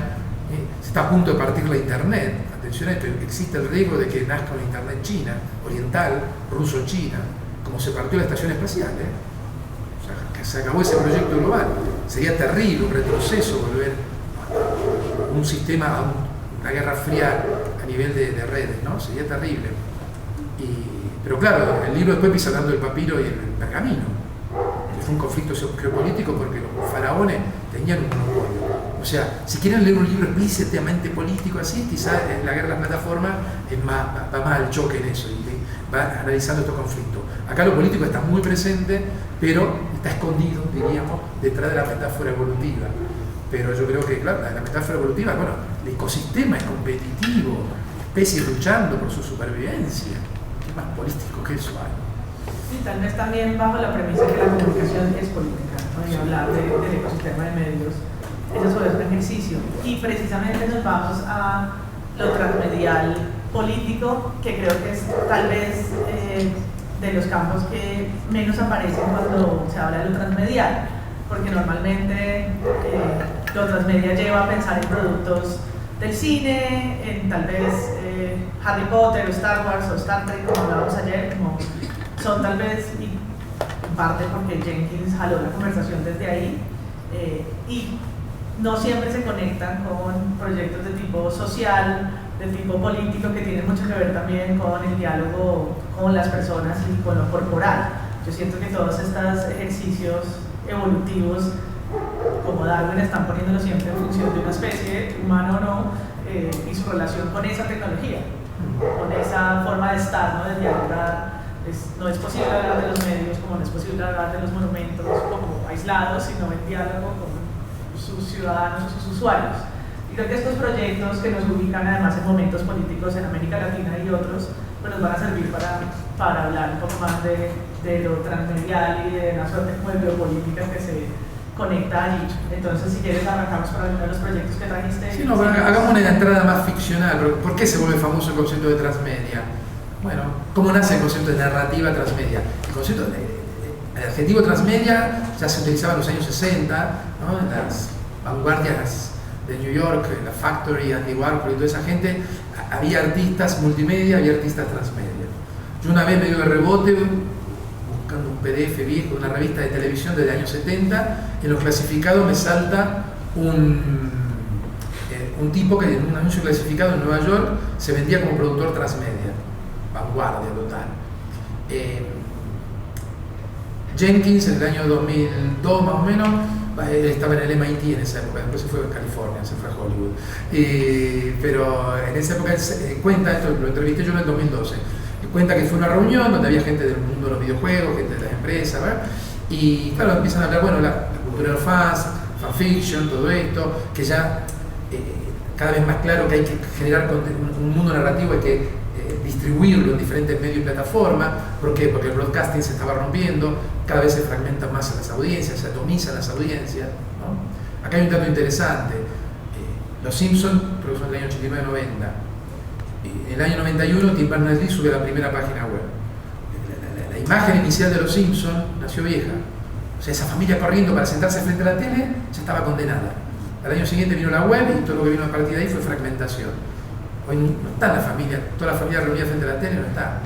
A: se está a punto de partir la internet. Atención a esto, existe el riesgo de que nazca una internet china, oriental, ruso-china, como se partió la estación espacial, O sea, que se acabó ese proyecto global. Sería terrible, un retroceso volver a un sistema, a una guerra fría a nivel de redes, ¿no? Sería terrible. Pero claro, el libro después empieza hablando del papiro y el pergamino. Fue un conflicto geopolítico porque los faraones tenían un monopolio. O sea, si quieren leer un libro explícitamente político así, quizás La guerra de las plataformas va más al choque en eso y va analizando estos conflictos. Acá lo político está muy presente, pero está escondido, diríamos, detrás de la metáfora evolutiva. Pero yo creo que, claro, la metáfora evolutiva, bueno, el ecosistema es competitivo, especies luchando por su supervivencia. ¿Qué más político que eso hay?
B: Sí, tal vez también bajo la premisa que la comunicación es política, ¿no? Y hablar del ecosistema de medios. Eso es un ejercicio. Y precisamente nos vamos a lo transmedial político, que creo que es tal vez de los campos que menos aparecen cuando se habla de lo transmedial, porque normalmente lo transmedia lleva a pensar en productos del cine, en tal vez Harry Potter o Star Wars o Star Trek, como hablábamos ayer, como son tal vez, y en parte porque Jenkins jaló la conversación desde ahí, y no siempre se conectan con proyectos de tipo social, de tipo político, que tienen mucho que ver también con el diálogo con las personas y con lo corporal. Yo siento que todos estos ejercicios evolutivos, como Darwin, están poniéndolo siempre en función de una especie, humana o no, y su relación con esa tecnología, con esa forma de estar, ¿no? De dialogar. No es posible hablar de los medios como no es posible hablar de los monumentos como aislados, sino en diálogo con sus ciudadanos, sus usuarios. Y creo que estos proyectos que nos ubican además en momentos políticos en América Latina y otros, pues nos van a servir para hablar un poco más de lo transmedial y de una suerte como de biopolítica conecta allí. Entonces, si quieres, arrancamos para alguno de los proyectos que trajiste.
A: Sí, no, pero hagamos una entrada más ficcional. ¿Por qué se vuelve famoso el concepto de transmedia? Bueno, ¿cómo nace el concepto de narrativa transmedia? El adjetivo transmedia ya se utilizaba en los años 60, ¿no? En las vanguardias de New York, en la Factory, Andy Warhol y toda esa gente, había artistas multimedia, había artistas transmedia. Yo una vez medio de rebote, buscando un PDF viejo de una revista de televisión del año 70, en los clasificados me salta un tipo que en un anuncio clasificado en Nueva York se vendía como productor transmedia, vanguardia total. Jenkins en el año 2002 más o menos, él estaba en el MIT en esa época, después se fue a California, se fue a Hollywood. Pero en esa época cuenta, esto lo entrevisté yo en el 2012, cuenta que fue una reunión donde había gente del mundo de los videojuegos, gente de las empresas, ¿verdad? Y claro, empiezan a hablar, bueno, la cultura de los fans, fanfiction, todo esto, que ya cada vez más claro que hay que generar un mundo narrativo, hay que distribuirlo en diferentes medios y plataformas. ¿Por qué? Porque el broadcasting se estaba rompiendo, cada vez se fragmentan más las audiencias, se atomizan las audiencias, ¿no? Acá hay un dato interesante. Los Simpsons, creo que son del año 89-90. En el año 91, Tim Berners-Lee sube a la primera página web. La imagen inicial de los Simpsons nació vieja. O sea, esa familia corriendo para sentarse frente a la tele ya estaba condenada. Al año siguiente vino la web y todo lo que vino a partir de ahí fue fragmentación. Hoy no está la familia, toda la familia reunida frente a la tele, no está.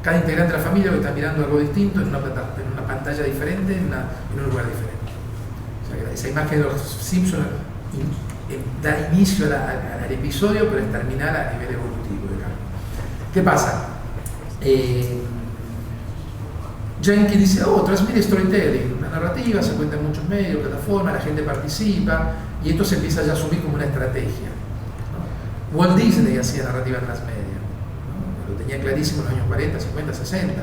A: Cada integrante de la familia está mirando algo distinto en una pantalla diferente, en un lugar diferente. O sea, que esa imagen de los Simpsons da inicio al episodio, pero es terminal a nivel evolutivo, digamos. ¿Qué pasa? Jenkins dice, transmite storytelling, una narrativa, se cuenta en muchos medios, plataformas, la gente participa, y esto se empieza ya a asumir como una estrategia. Walt Disney hacía narrativa transmedia, ¿no? Lo tenía clarísimo en los años 40, 50, 60,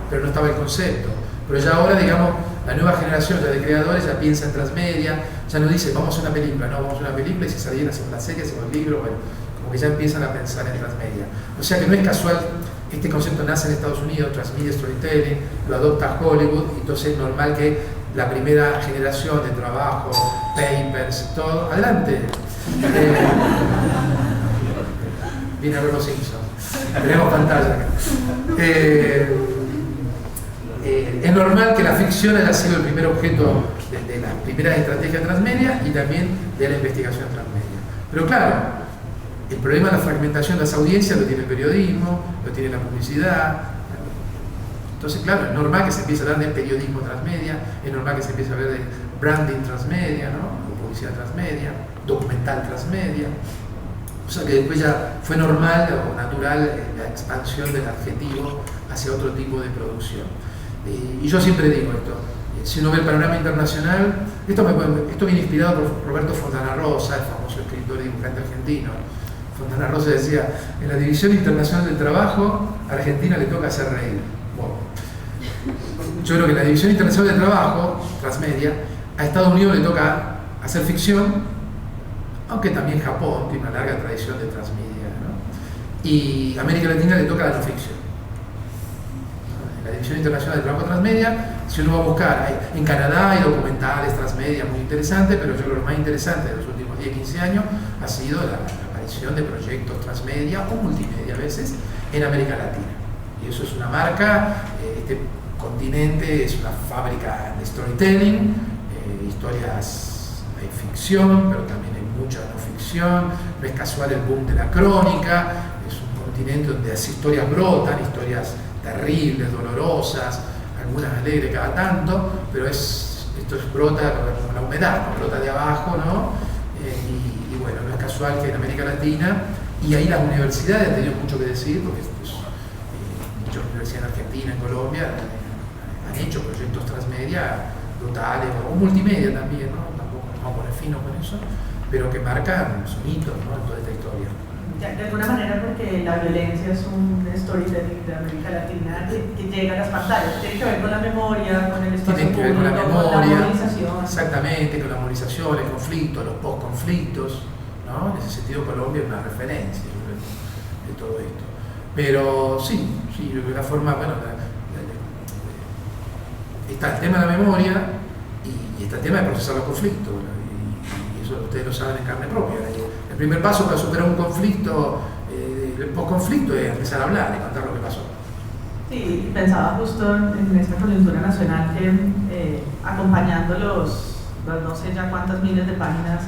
A: pero no estaba el concepto. Pero ya ahora, digamos, la nueva generación ya de creadores ya piensa en transmedia, ya no dice vamos a una película, no, vamos a una película y si saliera hacemos una serie, hacemos un libro, bueno, como que ya empiezan a pensar en transmedia. O sea que no es casual, este concepto nace en Estados Unidos, transmedia storytelling, lo adopta Hollywood, y entonces es normal que la primera generación de trabajo, papers, todo, adelante. Viene a ver los Simpsons. Tenemos pantalla acá. Es normal que la ficción haya sido el primer objeto de las primeras estrategias transmedia y también de la investigación transmedia. Pero claro, el problema de la fragmentación de las audiencias lo tiene el periodismo, lo tiene la publicidad. Entonces, claro, es normal que se empiece a hablar de periodismo transmedia, es normal que se empiece a hablar de branding transmedia, ¿no? O publicidad transmedia, documental transmedia. O sea que después ya fue normal o natural la expansión del adjetivo hacia otro tipo de producción. Y yo siempre digo esto, si uno ve el panorama internacional, esto viene inspirado por Roberto Fontana Rosa, el famoso escritor y dibujante argentino. Fontana Rosa decía, en la División Internacional del Trabajo, a Argentina le toca hacer reír. Bueno, yo creo que en la División Internacional del Trabajo, transmedia, a Estados Unidos le toca hacer ficción, aunque también Japón tiene una larga tradición de transmedia, ¿no? Y América Latina le toca la no ficción. En la División Internacional de Trabajo Transmedia, si uno va a buscar, en Canadá hay documentales transmedia muy interesantes, pero yo creo que lo más interesante de los últimos 10-15 años ha sido la aparición de proyectos transmedia o multimedia a veces en América Latina. Y eso es una marca, este continente es una fábrica de storytelling, historias de ficción, pero también hay mucha no ficción, no es casual el boom de la crónica, es un continente donde las historias brotan, historias terribles, dolorosas, algunas alegres cada tanto, pero esto brota como la humedad, ¿no? Brota de abajo, ¿no? Y bueno, no es casual que en América Latina, y ahí las universidades han tenido mucho que decir, porque muchas universidades en Argentina, en Colombia, han hecho proyectos transmedia brutales, o multimedia también, ¿no? Tampoco nos vamos a poner fino con eso, pero que marcan, son hitos, ¿no? En toda esta historia.
B: De alguna manera, porque la violencia es un storytelling de América Latina que llega a las pantallas, tiene que ver con la memoria, con el espacio público, con la movilización.
A: Exactamente, con la movilización, el conflicto, los post-conflictos, ¿no? En ese sentido Colombia es una referencia de todo esto. Pero sí, yo creo que la forma, bueno, está el tema de la memoria y está el tema de procesar los conflictos, y eso ustedes lo saben en carne propia. El primer paso para superar un conflicto, el post-conflicto, es empezar a hablar y contar lo que pasó.
B: Sí, pensaba justo en esta coyuntura nacional que acompañando los no sé ya cuántas miles de páginas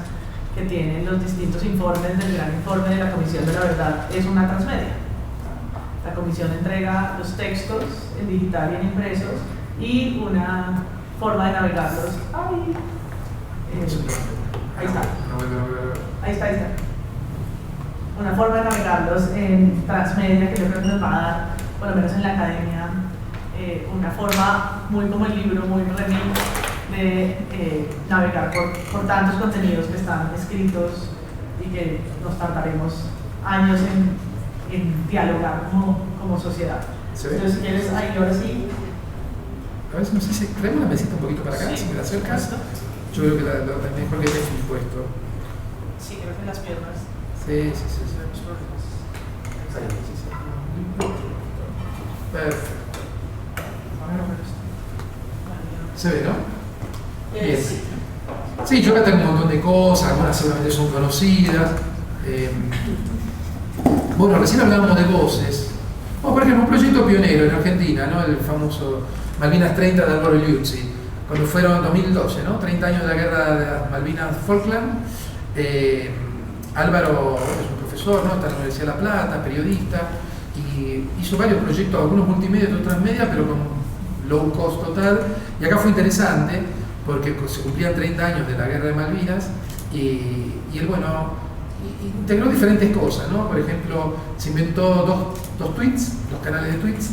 B: que tienen los distintos informes del gran informe de la Comisión de la Verdad, es una transmedia. La Comisión entrega los textos en digital y en impresos y una forma de navegarlos. Ahí está. Una forma de navegarlos en transmedia que yo creo que nos va a dar, por lo menos en la academia, una forma muy como el libro, muy remix de navegar por tantos contenidos que están escritos y que nos tardaremos años en dialogar como sociedad. Entonces, si quieres, ahora sí.
A: A ver, no sé si traemos la mesita un poquito para acá, si me la acercas. Yo creo que lo mejor que es impuesto.
B: Sí, creo que las piernas.
A: Sí. Perfecto. ¿Se ve, no? Bien. Sí, yo acá tengo un montón de cosas, algunas seguramente son conocidas. Bueno, recién hablábamos de voces. Por ejemplo, un proyecto pionero en Argentina, ¿no? El famoso Malvinas 30 de Álvaro Liuzzi, cuando fueron 2012, ¿no? 30 años de la guerra de las Malvinas Falkland. Álvaro es un profesor, ¿no? Está en la Universidad de La Plata, periodista, y hizo varios proyectos, algunos multimedia, otros transmedia, pero con low cost total. Y acá fue interesante porque se cumplían 30 años de la guerra de Malvinas y él, bueno, integró diferentes cosas, ¿no? Por ejemplo, se inventó dos tweets, dos canales de tweets.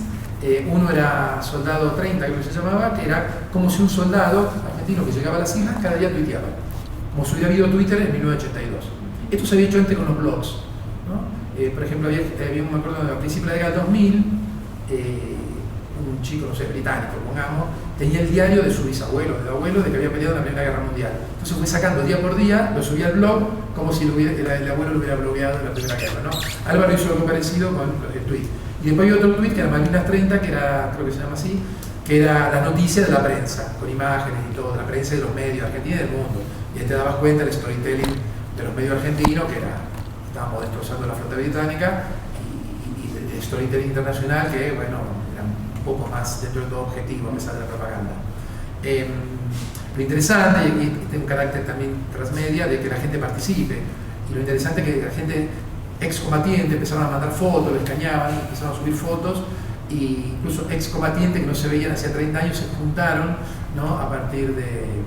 A: Uno era Soldado 30, creo que se llamaba, que era como si un soldado argentino que llegaba a las islas cada día tuiteaba, como si hubiera habido Twitter en 1982. Esto se había hecho antes con los blogs, ¿no? Por ejemplo, había me acuerdo, a principios de la década del 2000, un chico, no sé, británico, pongamos, tenía el diario de su bisabuelo, del abuelo, de que había peleado en la Primera Guerra Mundial. Entonces fue sacando día por día, lo subía al blog, como si el abuelo lo hubiera blogueado en la Primera Guerra, ¿no? Álvaro hizo algo parecido con el tweet. Y después hay otro tweet que era Malvinas 30, que era, creo que se llama así, que era las noticias de la prensa, con imágenes y todo, la prensa de los medios argentinos y del mundo. Y ahí te dabas cuenta del storytelling de los medios argentinos, que estábamos destrozando la flota británica, y el storytelling internacional, que, bueno, era un poco más dentro de todo objetivo, a pesar de la propaganda. Lo interesante, y tiene un carácter también transmedia, de que la gente participe. Y lo interesante es que la gente excombatiente empezaron a mandar fotos, les escañaban, empezaron a subir fotos, e incluso excombatientes que no se veían hacía 30 años se juntaron, ¿no? A partir de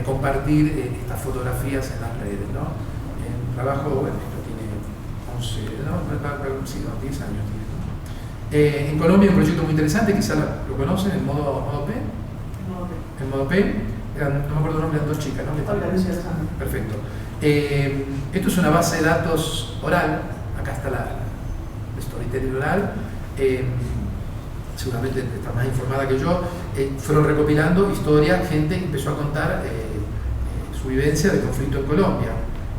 A: compartir estas fotografías en las redes, ¿no? El trabajo, bueno, esto tiene 11, ¿no? Sí, 10 años tiene, ¿no? En Colombia hay un proyecto muy interesante, quizás lo conocen, el modo P. El modo P, no me acuerdo el nombre, eran dos chicas, ¿no? Perfecto. Esto es una base de datos oral, acá está la storytelling oral, seguramente está más informada que yo. Fueron recopilando historias, gente empezó a contar su vivencia de conflicto en Colombia,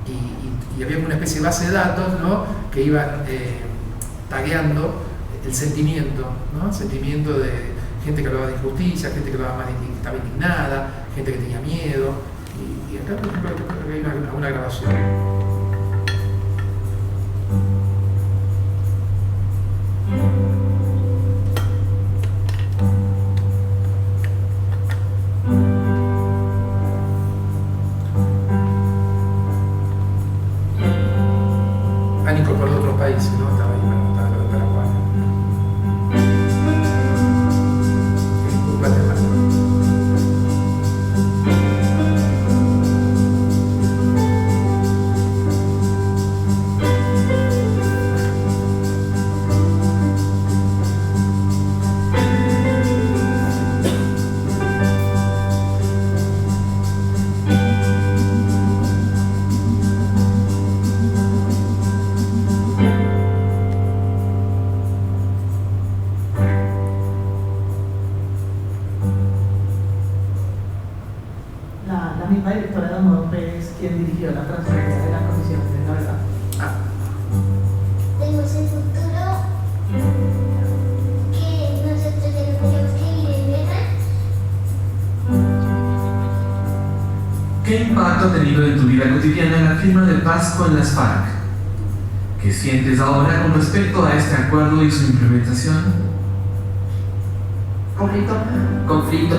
A: y había una especie de base de datos, ¿no? Que iban tagueando el sentimiento, ¿no? El sentimiento de gente que hablaba de injusticia, gente que hablaba más que estaba indignada, gente que tenía miedo. Y acá, por ejemplo, hay una grabación. Han incorporado otros países, ¿no? Estaba ahí, estaba lo de Paraguay. Guatemala.
B: La misma directora de Modo P es quien dirigió la transferencia de la Comisión de la Verdad.
C: Vemos el futuro que nosotros ya no podemos vivir en guerra. impacto ha tenido en tu vida cotidiana la firma de paz con las FARC? ¿Qué sientes ahora con respecto a este acuerdo y su implementación?
D: Conflicto.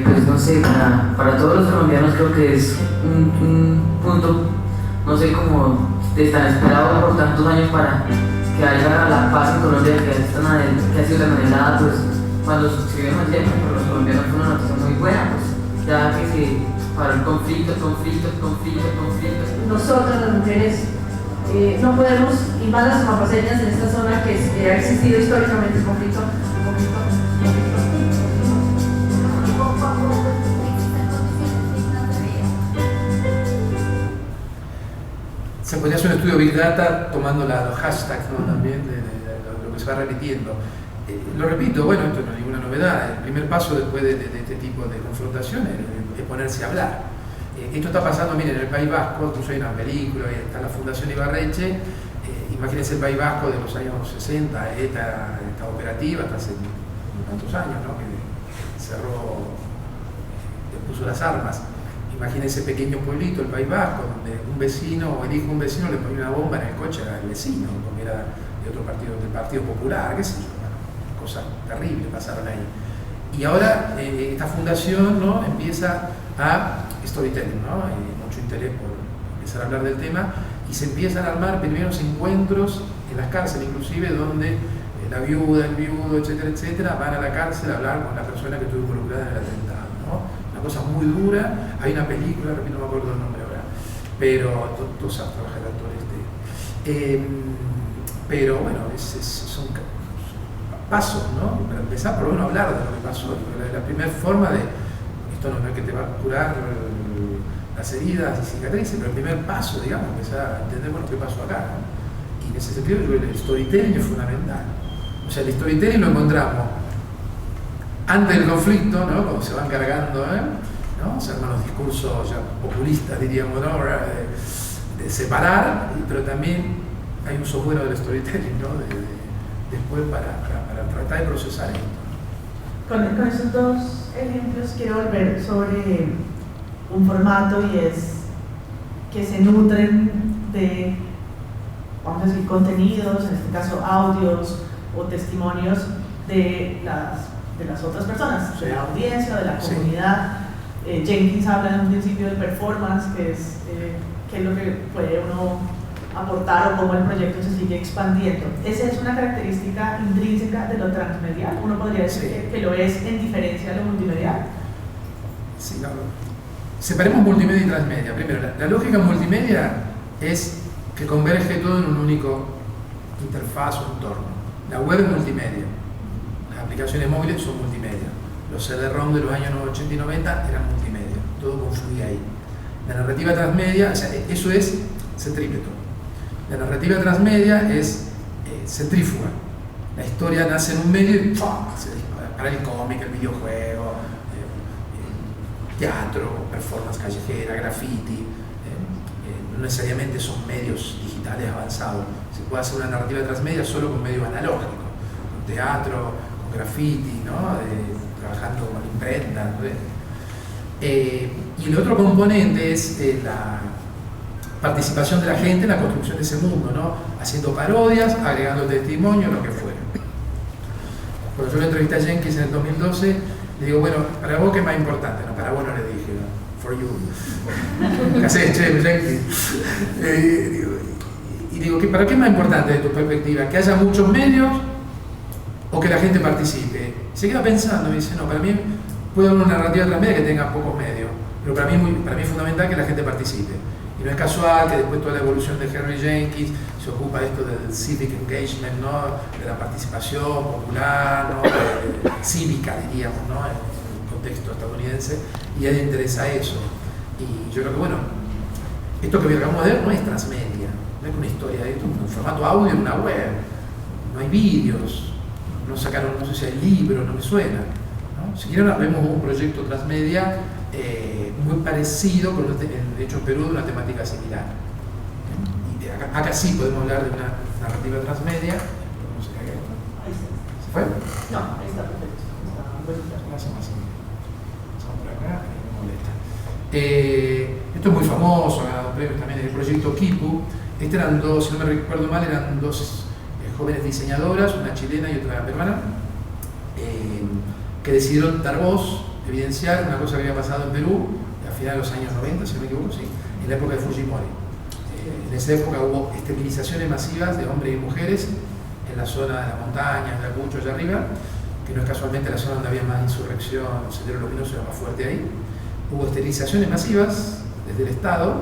D: Pues no sé, para todos los colombianos creo que es un punto, no sé, como tan esperado por tantos años para que haya la paz en Colombia, que ha sido tan anhelada, pues cuando sucedió ayer por los colombianos fue una noticia muy buena, pues ya que se paró el conflicto.
E: Nosotras las mujeres no podemos, y más las mapaseñas en esta zona que ha existido históricamente el conflicto.
A: Se podría hacer un estudio Big Data tomando los hashtags, ¿no? También de lo que se va repitiendo. Lo repito, bueno, esto no es ninguna novedad. El primer paso después de este tipo de confrontaciones es ponerse a hablar. Esto está pasando, miren, en el País Vasco, incluso hay una película, está la Fundación Ibarretxe. Imagínense el País Vasco de los años 60, esta operativa, hasta hace tantos años, ¿no? Que cerró, puso las armas. Imagínense pequeño pueblito, el País Vasco, donde un vecino o el hijo de un vecino le ponía una bomba en el coche al vecino, porque era de otro partido, del Partido Popular, qué sé yo, cosas terribles pasaron ahí. Y ahora esta fundación, ¿no? Empieza a storytelling, ¿no? Mucho interés por empezar a hablar del tema, y se empiezan a armar primeros encuentros en las cárceles, inclusive donde la viuda, el viudo, etcétera, van a la cárcel a hablar con la persona que estuvo involucrada en el atentado, ¿no? Cosa muy dura. Hay una película, repito, no me acuerdo el nombre ahora, pero todos saben trabajar el actor pero bueno, son pasos, ¿no? Para empezar por lo menos a hablar de lo que pasó. La primera forma de, esto no es que te va a curar las heridas y cicatrices, pero el primer paso, digamos, empezar a entender, bueno, qué pasó acá, ¿no? Y en ese sentido yo creo que el storytelling es fundamental. O sea, el storytelling lo encontramos antes del conflicto, ¿no? Cuando se van cargando, ¿no? Se arman los discursos ya populistas, diríamos, ¿no? De separar, pero también hay un uso bueno del storytelling, ¿no? Después para tratar de procesar esto.
B: Con esos dos ejemplos quiero volver sobre un formato, y es que se nutren de, vamos a decir, contenidos, en este caso audios o testimonios de las otras personas, de la audiencia, de la comunidad. Jenkins habla en un principio del performance, que es qué es lo que puede uno aportar o cómo el proyecto se sigue expandiendo. Esa es una característica intrínseca de lo transmedial. Uno podría decir que lo es en diferencia a lo multimedial.
A: Sí, no. Separemos multimedia y transmedia. Primero, la lógica multimedia es que converge todo en un único interfaz o entorno. La web es multimedia. Las aplicaciones móviles son multimedia. Los CD-ROM de los años 80 y 90 eran multimedia. Todo confluía ahí. La narrativa transmedia, o sea, eso es centrípeto. La narrativa transmedia es centrífuga. La historia nace en un medio y se dispara. Para el cómic, el videojuego, teatro, performance callejera, graffiti. No necesariamente son medios digitales avanzados. Se puede hacer una narrativa transmedia solo con medios analógicos. Con teatro, con graffiti, ¿no? Trabajando con imprenta, ¿no? Y el otro componente es la participación de la gente en la construcción de ese mundo, ¿no? Haciendo parodias, agregando testimonio, lo que fuera. Cuando yo le entrevisté a Jenkins en el 2012, le digo, bueno, para vos, ¿qué es más importante? No, para vos no le dije, ¿no? For you. ¿Qué haces, Jenkins? Y digo, ¿para qué es más importante de tu perspectiva? ¿Que haya muchos medios o que la gente participe? Se queda pensando y dice, no, para mí puede haber una narrativa transmedia que tenga pocos medios, pero para mí es fundamental que la gente participe. Y no es casual que después toda la evolución de Henry Jenkins se ocupa de esto del civic engagement, ¿no? De la participación popular, ¿no? Cívica, diríamos, ¿no? En el contexto estadounidense, y a él le interesa eso. Y yo creo que, bueno, esto que acabamos de ver no es transmedia, no es una historia, esto es un formato audio en una web, no hay vídeos, no sacaron, no sé si hay libros, no me suena, ¿no? Si quieren, vemos un proyecto transmedia muy parecido, con de hecho en Perú, de una temática similar. Y acá sí podemos hablar de una narrativa transmedia. No sé qué. ¿Se fue?
B: No, ahí está perfecto. Está
A: por acá y me molesta. Esto es muy famoso, ha ganado premios también en el proyecto Kipu. Eran dos, si no me recuerdo mal, eran dos jóvenes diseñadoras, una chilena y otra peruana, que decidieron dar voz, evidenciar una cosa que había pasado en Perú a finales de los años 90, si no me equivoco, sí, en la época de Fujimori. En esa época hubo esterilizaciones masivas de hombres y mujeres en la zona de las montañas, de Ayacucho, allá arriba, que no es casualmente la zona donde había más insurrección, Sendero Luminoso era más fuerte ahí. Hubo esterilizaciones masivas desde el Estado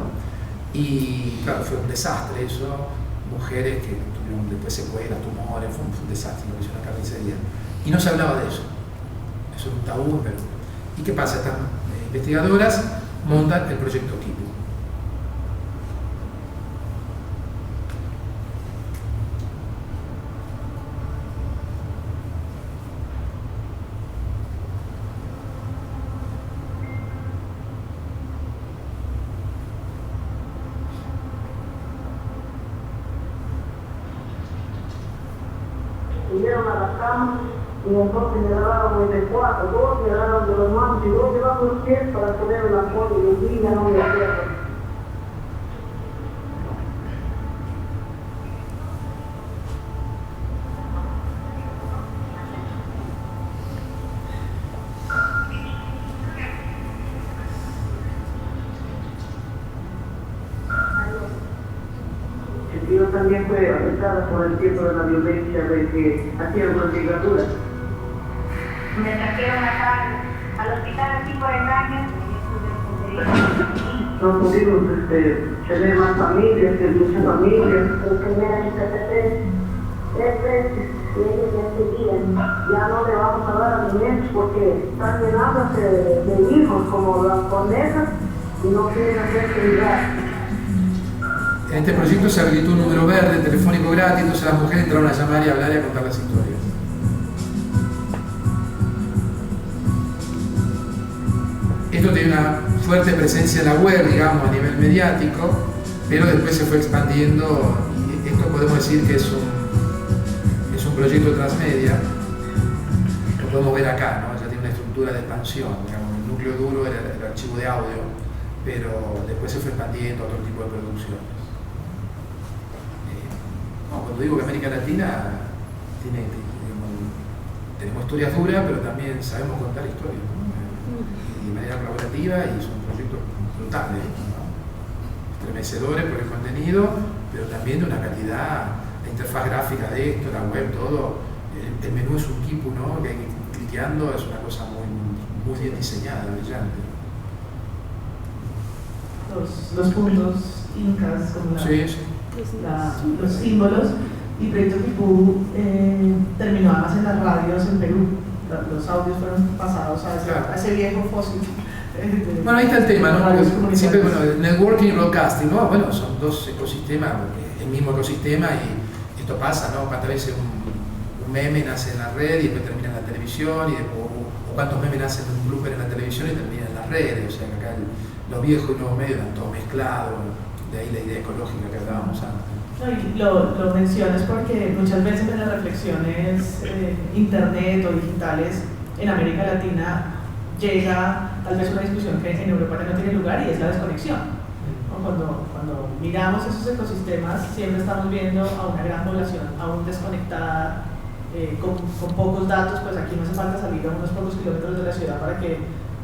A: y claro, fue un desastre eso, mujeres que tuvieron después secuelas, tumores, fue un desastre, lo que hizo una carnicería. Y no se hablaba de eso. Eso es un tabú, pero... ¿Y qué pasa? Estas investigadoras montan el proyecto Kipu.
F: Subieron a la cama y entonces me agarraron de cuatro, dos me agarraron de los manos y dos debajo de los pies para poner la foto y los días no me acuerdo. Yo también fue afectada por el tiempo de la violencia de que hacían una ligadura.
G: Me trajeron acá al hospital así por engaño.
F: No pudimos tener más familias, muchas familias.
G: Enfermera de tres veces y ellos me seguían.
F: Ya no le vamos a dar alimentos porque están llenándose de hijos como las cornetas y no quieren hacerse mirar.
A: En este proyecto se habilitó un número verde telefónico gratis, entonces las mujeres entraron a llamar y a hablar y a contar las historias. Esto tiene una fuerte presencia en la web, digamos, a nivel mediático, pero después se fue expandiendo y esto podemos decir que es un proyecto transmedia. Lo podemos ver acá, ¿no? Ya tiene una estructura de expansión, digamos, el núcleo duro era el archivo de audio, pero después se fue expandiendo a otro tipo de producciones. Cuando digo que América Latina tenemos historias duras, pero también sabemos contar historias, ¿no? De manera colaborativa, y son proyectos brutales, ¿no? Estremecedores por el contenido, pero también de una calidad, la interfaz gráfica de esto, la web, todo. El menú es un Kipu, ¿no? Que cliqueando es una cosa muy bien diseñada, brillante.
B: Los puntos incas, como
A: Sí.
B: los símbolos, y Proyecto Kipu terminó además en las radios en Perú. Los audios fueron pasados a ese viejo fósil.
A: Bueno, ahí está el tema, ¿no? Porque siempre, networking y broadcasting, ¿no? Bueno, son dos ecosistemas, el mismo ecosistema, y esto pasa, ¿no? Cuántas veces un meme nace en la red y después termina en la televisión, o cuántos memes nacen en un blooper en la televisión y terminan en las redes. O sea, que acá los viejos y nuevos medios están todos mezclados. De ahí la idea ecológica que hablábamos antes.
B: Lo mencionas porque muchas veces en las reflexiones internet o digitales en América Latina llega tal vez una discusión que en Europa no tiene lugar, y es la desconexión, ¿no? Cuando miramos esos ecosistemas siempre estamos viendo a una gran población aún desconectada, con pocos datos. Pues aquí no hace falta salir a unos pocos kilómetros de la ciudad para que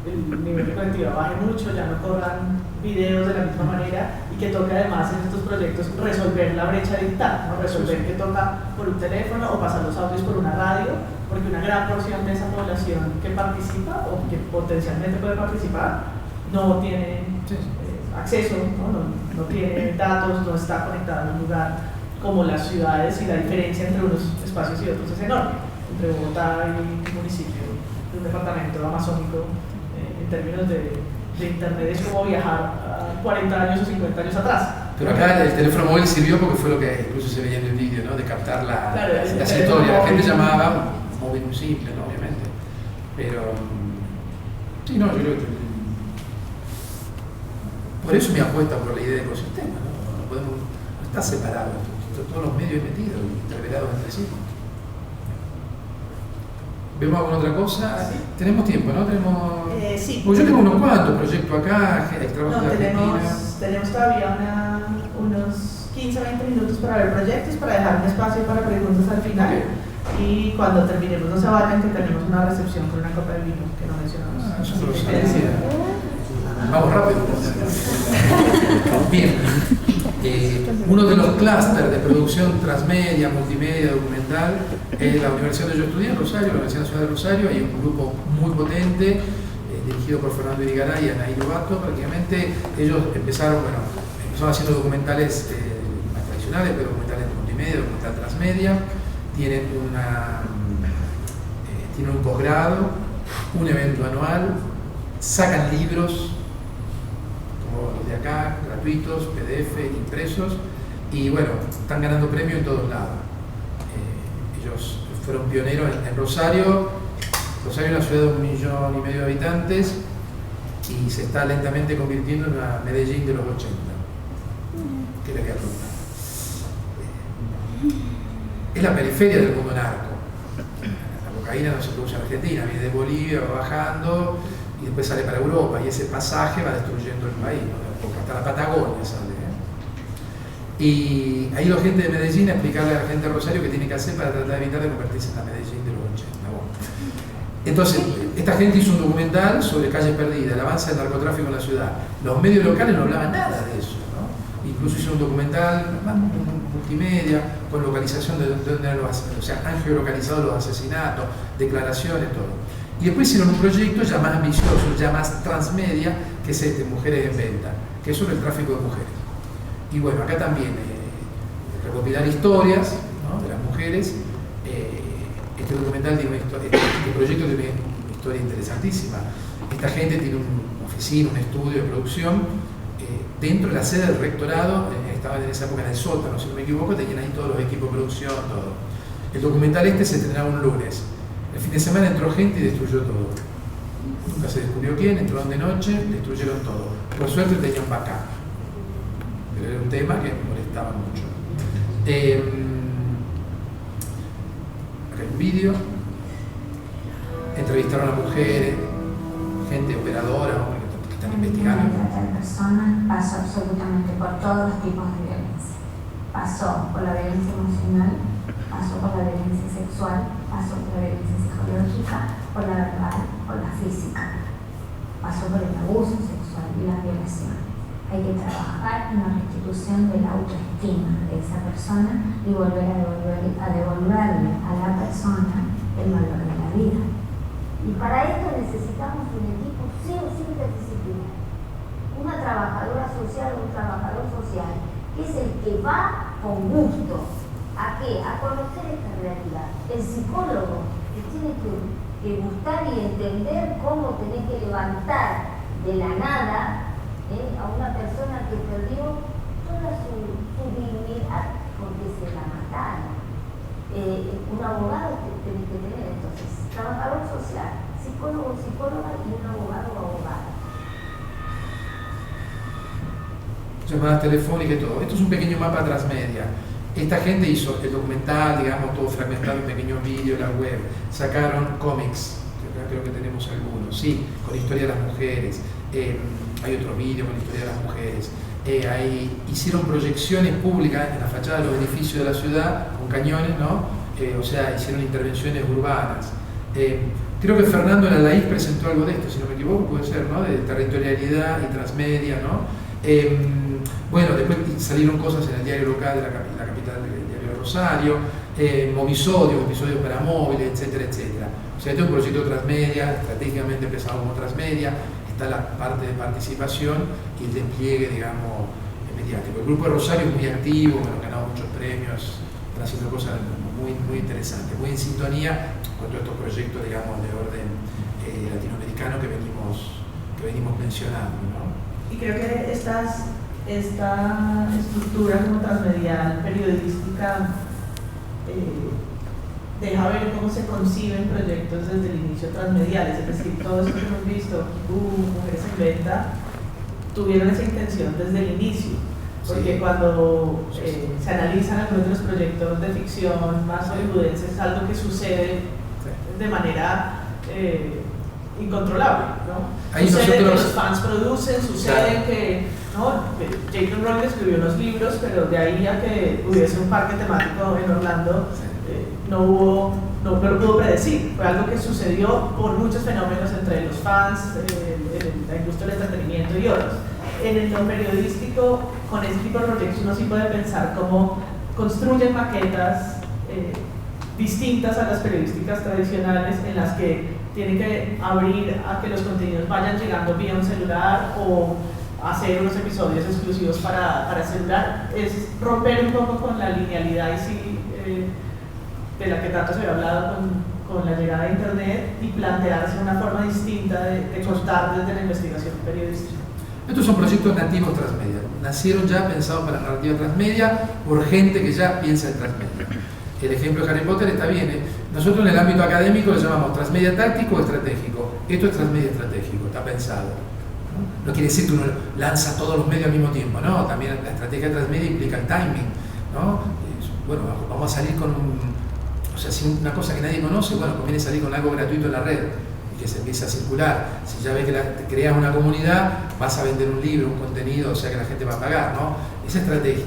B: el nivel de conectividad baje mucho, ya no corran videos de la misma manera, y que toca además en estos proyectos resolver la brecha digital, ¿no? Resolver que toca por un teléfono o pasar los audios por una radio, porque una gran porción de esa población que participa o que potencialmente puede participar no tiene acceso, no tiene datos, no está conectada en un lugar como las ciudades, y la diferencia entre unos espacios y otros es enorme, entre Bogotá y un municipio, un departamento amazónico. En términos de internet es como viajar a 40 años o 50 años atrás.
A: Pero acá el teléfono móvil sirvió porque fue lo que incluso se veía en el vídeo, ¿no? De captar las historias. La gente llamaba, un móvil muy simple, ¿no? Obviamente. Pero sí, no, yo creo que por eso me apuesta por la idea de ecosistema, ¿no? No está separado, todos los medios metidos, intervelados entre sí. ¿Vemos alguna otra cosa?
B: Sí.
A: Tenemos tiempo, ¿no? Tenemos...
B: Sí.
A: Pues yo tengo unos cuantos proyectos acá, el trabajo
B: No,
A: de Argentina.
B: tenemos todavía unos 15 o 20 minutos para ver proyectos, para dejar un espacio para preguntas al final.
A: Okay.
B: Y cuando terminemos, no se vayan, que tenemos una recepción con una copa de vino que no mencionamos.
A: Eso no lo sabía. Vamos rápido. Bien. Uno de los clústeres de producción transmedia, multimedia, documental es la universidad donde yo estudié, en Rosario, la Universidad Nacional de Rosario. Hay un grupo muy potente dirigido por Fernando Irigaray y Anaí Lobato. Prácticamente ellos empezaron haciendo documentales más tradicionales, pero documentales multimedia, documental transmedia. Tienen un posgrado, un evento anual, sacan libros como los de acá, gratuitos, PDF, impresos, y bueno, están ganando premios en todos lados. Ellos fueron pioneros en Rosario. Rosario es una ciudad de 1,5 millones de habitantes y se está lentamente convirtiendo en una Medellín de los 80. ¿Qué le voy a contar? Es la periferia del mundo narco. La cocaína no se produce en Argentina, viene de Bolivia, va bajando y después sale para Europa, y ese pasaje va destruyendo el país, ¿no? Porque hasta la Patagonia sale. Y ha ido gente de Medellín a explicarle a la gente de Rosario qué tiene que hacer para tratar de evitar de convertirse en la Medellín de los 80. Bueno. Entonces, esta gente hizo un documental sobre Calles Perdidas, el avance del narcotráfico en la ciudad. Los medios locales no hablaban nada de eso, ¿no? Incluso hizo un documental multimedia con localización de dónde eran han geolocalizado los asesinatos, declaraciones, todo. Y después hicieron un proyecto ya más ambicioso, ya más transmedia, que es Mujeres en Venta, que es sobre el tráfico de mujeres. Y bueno, acá también recopilar historias, ¿no?, de las mujeres. Este documental tiene una historia, este proyecto tiene una historia interesantísima. Esta gente tiene una oficina, un estudio de producción dentro de la sede del rectorado. Estaban en esa época en el sótano, si no me equivoco, tenían ahí todos los equipos de producción, todo. El documental se estrenaba un lunes. El fin de semana entró gente y destruyó todo. Nunca se descubrió quién, entraron de noche, destruyeron todo. Por suerte tenían backup, pero era un tema que molestaba mucho. Acá hay un vídeo. Entrevistaron a mujeres, gente operadora, que están investigando.
H: La persona pasó absolutamente por todos los tipos de violencia. Pasó por la violencia emocional, pasó por la violencia sexual, pasó por la violencia psicológica, por la verbal, por la física. Pasó por el abuso sexual y la violación. Hay que trabajar en la restitución de la autoestima de esa persona y volver a devolverle a la persona el valor de la vida.
I: Y para esto necesitamos un equipo sí o sí interdisciplinario. Una trabajadora social o un trabajador social es el que va con gusto. ¿A qué? A conocer esta realidad. El psicólogo te tiene que gustar y entender cómo tenés que levantar de la nada a una persona que perdió toda su dignidad porque se la mataron. Un abogado tenés que tener, entonces, trabajador social, psicólogo, psicóloga y un abogado o abogada.
A: Llamadas telefónicas y todo. Esto es un pequeño mapa transmedia. Esta gente hizo el documental, digamos, todo fragmentado en pequeños vídeos, la web. Sacaron cómics, que acá creo que tenemos algunos, sí, con historia de las mujeres. Hay otro vídeo con historia de las mujeres. Hicieron proyecciones públicas en la fachada de los edificios de la ciudad, con cañones, ¿no? Hicieron intervenciones urbanas. Creo que Fernando en la LAIF presentó algo de esto, si no me equivoco, puede ser, ¿no? De territorialidad y transmedia, ¿no? Bueno, después salieron cosas en el diario local de la capital del diario de Rosario, movisodios, episodios para móviles, etcétera, etcétera. O sea, este es un proyecto transmedia, estratégicamente pensado como transmedia. Está la parte de participación y el despliegue, digamos, mediático. El grupo de Rosario es muy activo, han ganado muchos premios, están haciendo cosas muy, muy interesantes, muy en sintonía con todos estos proyectos, digamos, de orden latinoamericano que venimos mencionando, ¿no?
B: Y creo que esta estructura como transmedial periodística deja ver cómo se conciben proyectos desde el inicio transmediales, es decir, todo esto que hemos visto, Mujeres en Venta, tuvieron esa intención desde el inicio, porque sí, cuando se analizan algunos de los proyectos de ficción más hollywoodenses, es algo que sucede de manera incontrolable, ¿no?
A: Ahí
B: sucede
A: nosotros,
B: que los fans producen, sucede
A: claro,
B: que, ¿no? J.K. Rowling escribió unos libros, pero de ahí a que hubiese un parque temático en Orlando, no lo pudo predecir. Fue algo que sucedió por muchos fenómenos entre los fans, la industria del entretenimiento y otros. En lo periodístico, con este tipo de proyectos uno sí puede pensar cómo construyen maquetas distintas a las periodísticas tradicionales, en las que tienen que abrir a que los contenidos vayan llegando vía un celular o hacer unos episodios exclusivos para celular. Es romper un poco con la linealidad y sí, de la que tanto se había hablado con la llegada de Internet, y plantearse una forma distinta de contar desde la investigación periodística.
A: Estos son proyectos nativos transmedia. Nacieron ya pensados para la narrativa transmedia por gente que ya piensa en transmedia. El ejemplo de Harry Potter está bien. Nosotros en el ámbito académico lo llamamos transmedia táctico o estratégico. Esto es transmedia estratégico, está pensado. No quiere decir que uno lanza todos los medios al mismo tiempo, ¿no? También la estrategia transmedia implica el timing, ¿no? Bueno, vamos a salir con o sea, si una cosa que nadie conoce, bueno, conviene salir con algo gratuito en la red y que se empiece a circular. Si ya ves que creas una comunidad, vas a vender un libro, un contenido, o sea que la gente va a pagar, ¿no? Esa estrategia.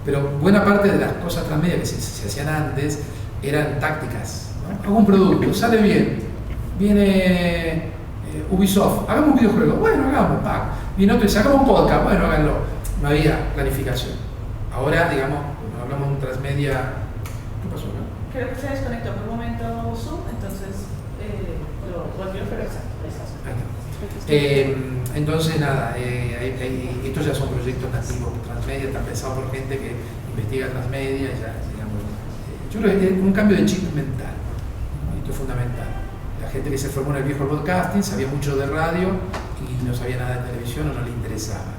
A: Pero buena parte de las cosas transmedia que se hacían antes eran tácticas, ¿no? Hago un producto, sale bien, viene Ubisoft, hagamos un videojuego, bueno, hagamos, pago. Viene otro y dice, hagamos un podcast, bueno, háganlo. No había planificación. Ahora, digamos, hablamos de un transmedia. ¿Qué pasó acá?
B: Creo que se desconectó por un momento Zoom, entonces lo volvió, pero exacto.
A: Entonces, nada, estos ya son proyectos nativos transmedia, están pensados por gente que investiga transmedia, ya, digamos, yo creo que es un cambio de chip mental, ¿no? Esto es fundamental. La gente que se formó en el viejo broadcasting sabía mucho de radio y no sabía nada de televisión o no le interesaba.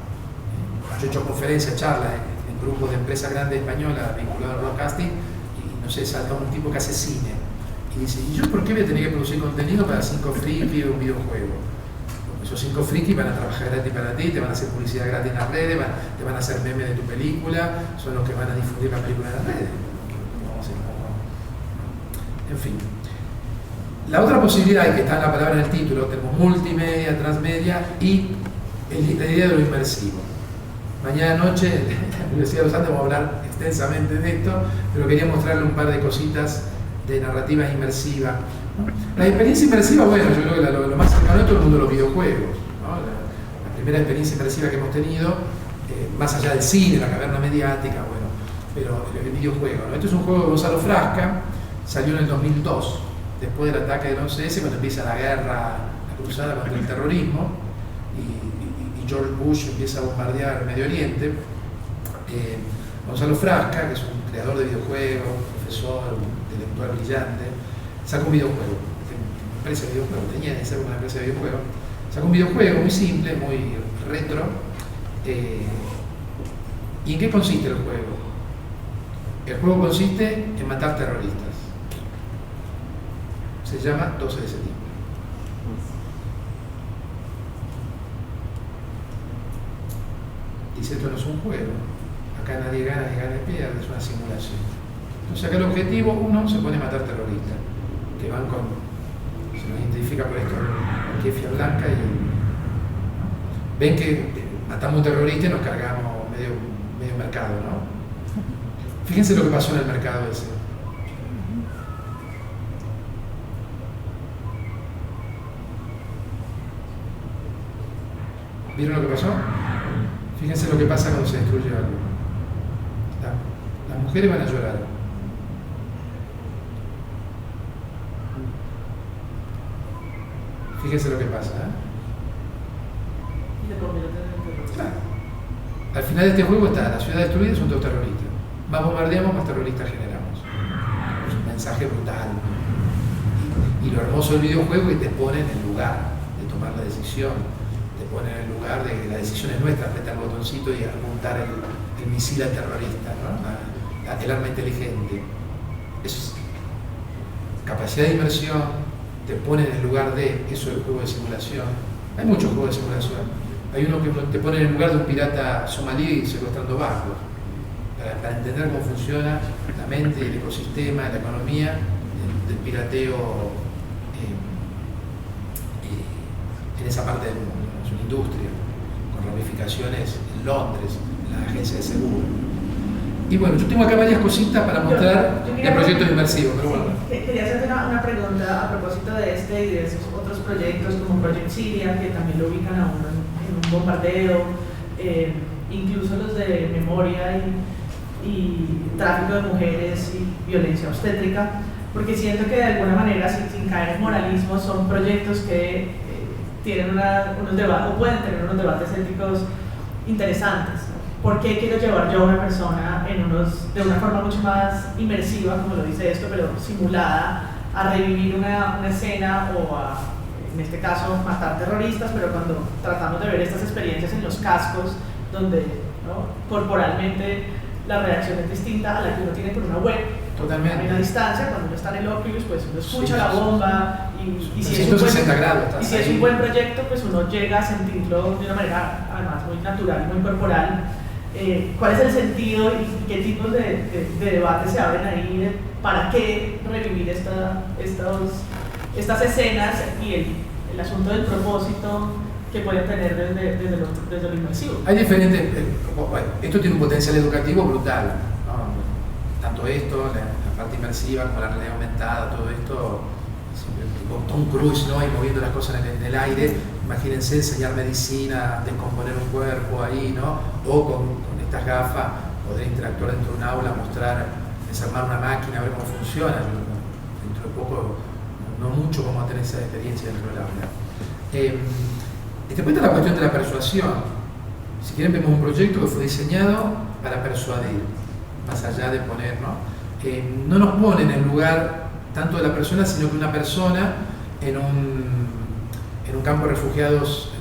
A: Yo he hecho conferencias, charlas en grupos de empresas grandes españolas vinculadas al broadcasting y no sé, salta un tipo que hace cine y dice, ¿y yo por qué voy a tener que producir contenido para 5 frikis o un videojuego? Esos 5 frikis van a trabajar gratis para ti, te van a hacer publicidad gratis en las redes, te van a hacer memes de tu película, son los que van a difundir la película en las redes. En fin. La otra posibilidad, que está en la palabra en el título, tenemos multimedia, transmedia y la idea de lo inmersivo. Mañana noche en la Universidad de los Andes vamos a hablar extensamente de esto, pero quería mostrarle un par de cositas de narrativa inmersiva. La experiencia inmersiva, bueno, yo creo que lo más cercano es todo el mundo de los videojuegos, ¿no? La primera experiencia inmersiva que hemos tenido, más allá del cine, la caverna mediática, bueno, pero el videojuego, ¿no? Esto es un juego de Gonzalo Frasca, salió en el 2002, después del ataque del 11S, cuando empieza la guerra, la cruzada contra el terrorismo, y George Bush empieza a bombardear Medio Oriente. Gonzalo Frasca, que es un creador de videojuegos, profesor, intelectual brillante, sacó un videojuego, empresa de videojuegos, tenía que ser una empresa de videojuegos, sacó un videojuego muy simple, muy retro. ¿Y en qué consiste el juego? El juego consiste en matar terroristas. Se llama 12 de septiembre. Dice, esto no es un juego, acá nadie gana ni gana ni pierde, es una simulación. Entonces acá el objetivo, uno, se pone a matar terroristas, que van se los identifica por esto, con kefia blanca y ven que matamos un terrorista y nos cargamos medio mercado, ¿no? Fíjense lo que pasó en el mercado ese. ¿Vieron lo que pasó? Fíjense lo que pasa cuando se destruye algo. Las mujeres van a llorar. Fíjense lo que pasa, Claro. Al final de este juego está la ciudad destruida, son todos terroristas. Más bombardeamos, más terroristas generamos. Es un mensaje brutal. Y lo hermoso del videojuego es que te pone en el lugar de tomar la decisión. Te pone en el lugar de que la decisión es nuestra, apretar el botoncito y apuntar el misil al terrorista, ¿no? El arma inteligente. Es capacidad de inmersión, te pone en el lugar de, eso es el juego de simulación. Hay muchos juegos de simulación. Hay uno que te pone en el lugar de un pirata somalí secuestrando barcos, para entender cómo funciona la mente, el ecosistema, la economía del pirateo industria, con ramificaciones en Londres, en la agencia de seguro. Y bueno, yo tengo acá varias cositas para mostrar de proyectos inmersivos, pero bueno.
B: Quería hacerte una pregunta a propósito de este y de esos otros proyectos como Project Syria, que también lo ubican a uno en un bombardeo, incluso los de memoria y tráfico de mujeres y violencia obstétrica, porque siento que de alguna manera, sin caer en moralismo, son proyectos que tienen unos debates, o pueden tener unos debates éticos interesantes. ¿Por qué quiero llevar yo a una persona de una forma mucho más inmersiva, como lo dice esto, pero simulada, a revivir una escena o a, en este caso, matar terroristas, pero cuando tratamos de ver estas experiencias en los cascos, donde, ¿no?, corporalmente la reacción es distinta a la que uno tiene con una web?
A: Totalmente.
B: A una distancia, cuando uno está en el Oculus, pues uno escucha la bomba y si es
A: 160 grados.
B: Y si es un buen proyecto, pues uno llega a sentirlo de una manera además muy natural, muy corporal. ¿Cuál es el sentido y qué tipos de debates se abren ahí? ¿Para qué revivir estas escenas y el asunto del propósito que pueden tener desde lo inmersivo?
A: Hay diferentes, bueno, esto tiene un potencial educativo brutal, ¿no? Tanto esto, la parte inmersiva como la realidad aumentada, todo esto, tipo Tom Cruise, ¿no? Y moviendo las cosas en el aire. Imagínense enseñar medicina, descomponer un cuerpo ahí, ¿no? O con estas gafas poder interactuar dentro de un aula, mostrar, desarmar una máquina, ver cómo funciona. Dentro de poco, no mucho, vamos a tener esa experiencia dentro del aula. Después está la cuestión de la persuasión. Si quieren, vemos un proyecto que fue diseñado para persuadir, más allá de poner, ¿no? No nos pone en el lugar tanto de la persona, sino que una persona en un campo de refugiados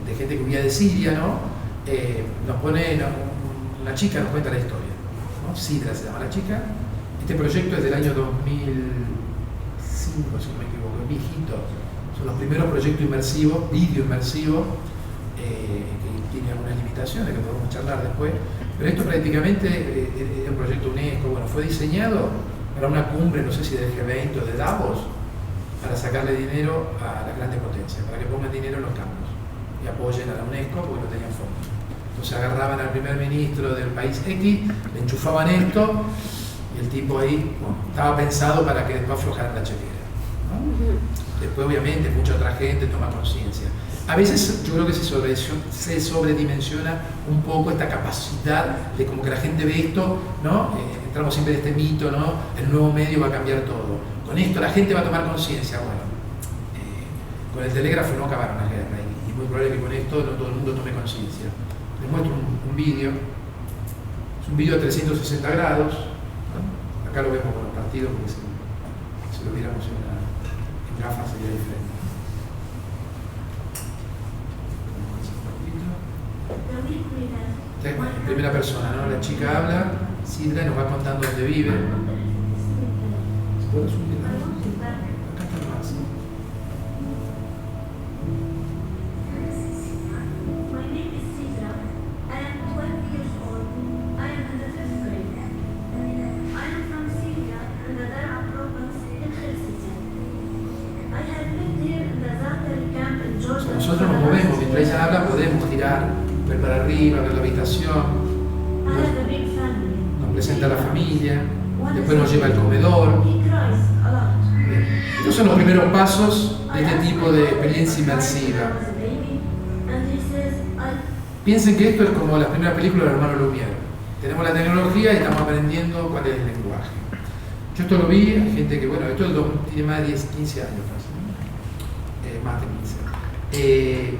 A: de gente que huía de Siria, ¿no? Nos pone, una chica nos cuenta la historia, ¿no? Sidra se llama la chica. Este proyecto es del año 2005, si no me equivoco, es viejito. Son los primeros proyectos inmersivos, vídeo inmersivo, que tiene algunas limitaciones que podemos charlar después, pero esto prácticamente es un proyecto UNESCO. Bueno, fue diseñado para una cumbre, no sé si del G20 o de Davos, para sacarle dinero a las grandes potencias, para que pongan dinero en los campos y apoyen a la UNESCO porque no tenían fondos. Entonces agarraban al primer ministro del país X, le enchufaban esto y el tipo ahí, bueno, estaba pensado para que después aflojaran la chequera, ¿no? Después obviamente mucha otra gente toma conciencia. A veces yo creo que se sobredimensiona un poco esta capacidad de como que la gente ve esto, ¿no? Entramos siempre en este mito, ¿no? El nuevo medio va a cambiar todo. Con esto la gente va a tomar conciencia. Bueno, con el telégrafo no acabaron la guerra y es muy probable que con esto no todo el mundo tome conciencia. Les muestro un vídeo. Es un vídeo de 360 grados, ¿no? Acá lo vemos con los partidos porque si lo viéramos en gafas sería diferente. En primera persona, ¿no? La chica habla, Sidra nos va contando dónde vive. ¿Se puede subir? Acá está más.
J: My name is Sidra. I am 12 years old. I am in the 5th grade. I am from Syria in the Dar'a province in Kherson. I have lived here in the Zaatari camp in Jordan.
A: Nosotros nos movemos, mientras ella habla podemos girar, ver para arriba, ver la habitación. Nos presenta a la familia, después nos lleva al comedor. Estos son los primeros pasos de este tipo de experiencia inmersiva. Piensen que esto es como las primeras películas del hermano Lumière. Tenemos la tecnología y estamos aprendiendo cuál es el lenguaje. Yo esto lo vi, hay gente que, bueno, esto tiene más de 10, 15 años casi, más de 15.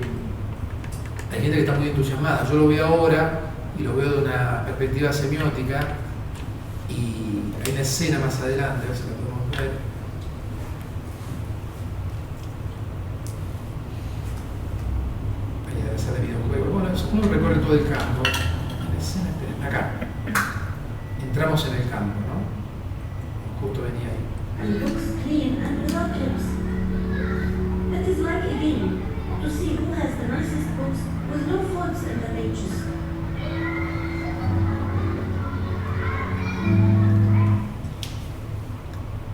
A: Hay gente que está muy entusiasmada. Yo lo veo ahora y lo veo de una perspectiva semiótica y hay una escena más adelante, a ver si la podemos ver. Ahí debe ser de videojuego. Bueno, uno recorre todo el campo. La escena, esperen, acá. Entramos en el campo, ¿no? Justo venía ahí.
J: It looks clean and without clips. It is like a game to see who has the nicest books with no faults in the pages.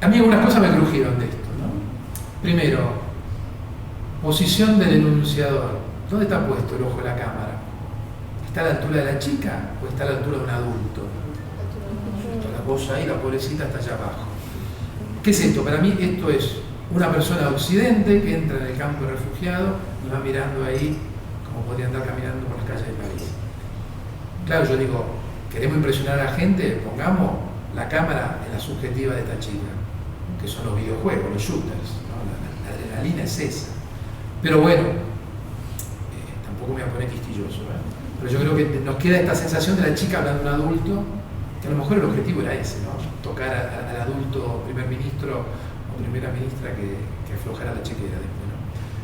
A: A mí algunas cosas me crujieron de esto, ¿no? Primero, posición del enunciador. ¿dónde está puesto el ojo de la cámara? ¿Está a la altura de la chica o está a la altura de un adulto? La cosa ahí, la pobrecita está allá abajo. ¿Qué es esto? Para mí esto es una persona de Occidente que entra en el campo de refugiados y va mirando ahí como podría andar caminando por las calles de París. Claro, yo digo, queremos impresionar a la gente, pongamos la cámara en la subjetiva de esta chica, que son los videojuegos, los shooters, ¿no? La adrenalina es esa. Pero bueno, tampoco me voy a poner quisquilloso, ¿eh? Pero yo creo que nos queda esta sensación de la chica hablando de un adulto, que a lo mejor el objetivo era ese, ¿no? Tocar al adulto primer ministro o primera ministra que aflojara la chequera después, ¿no?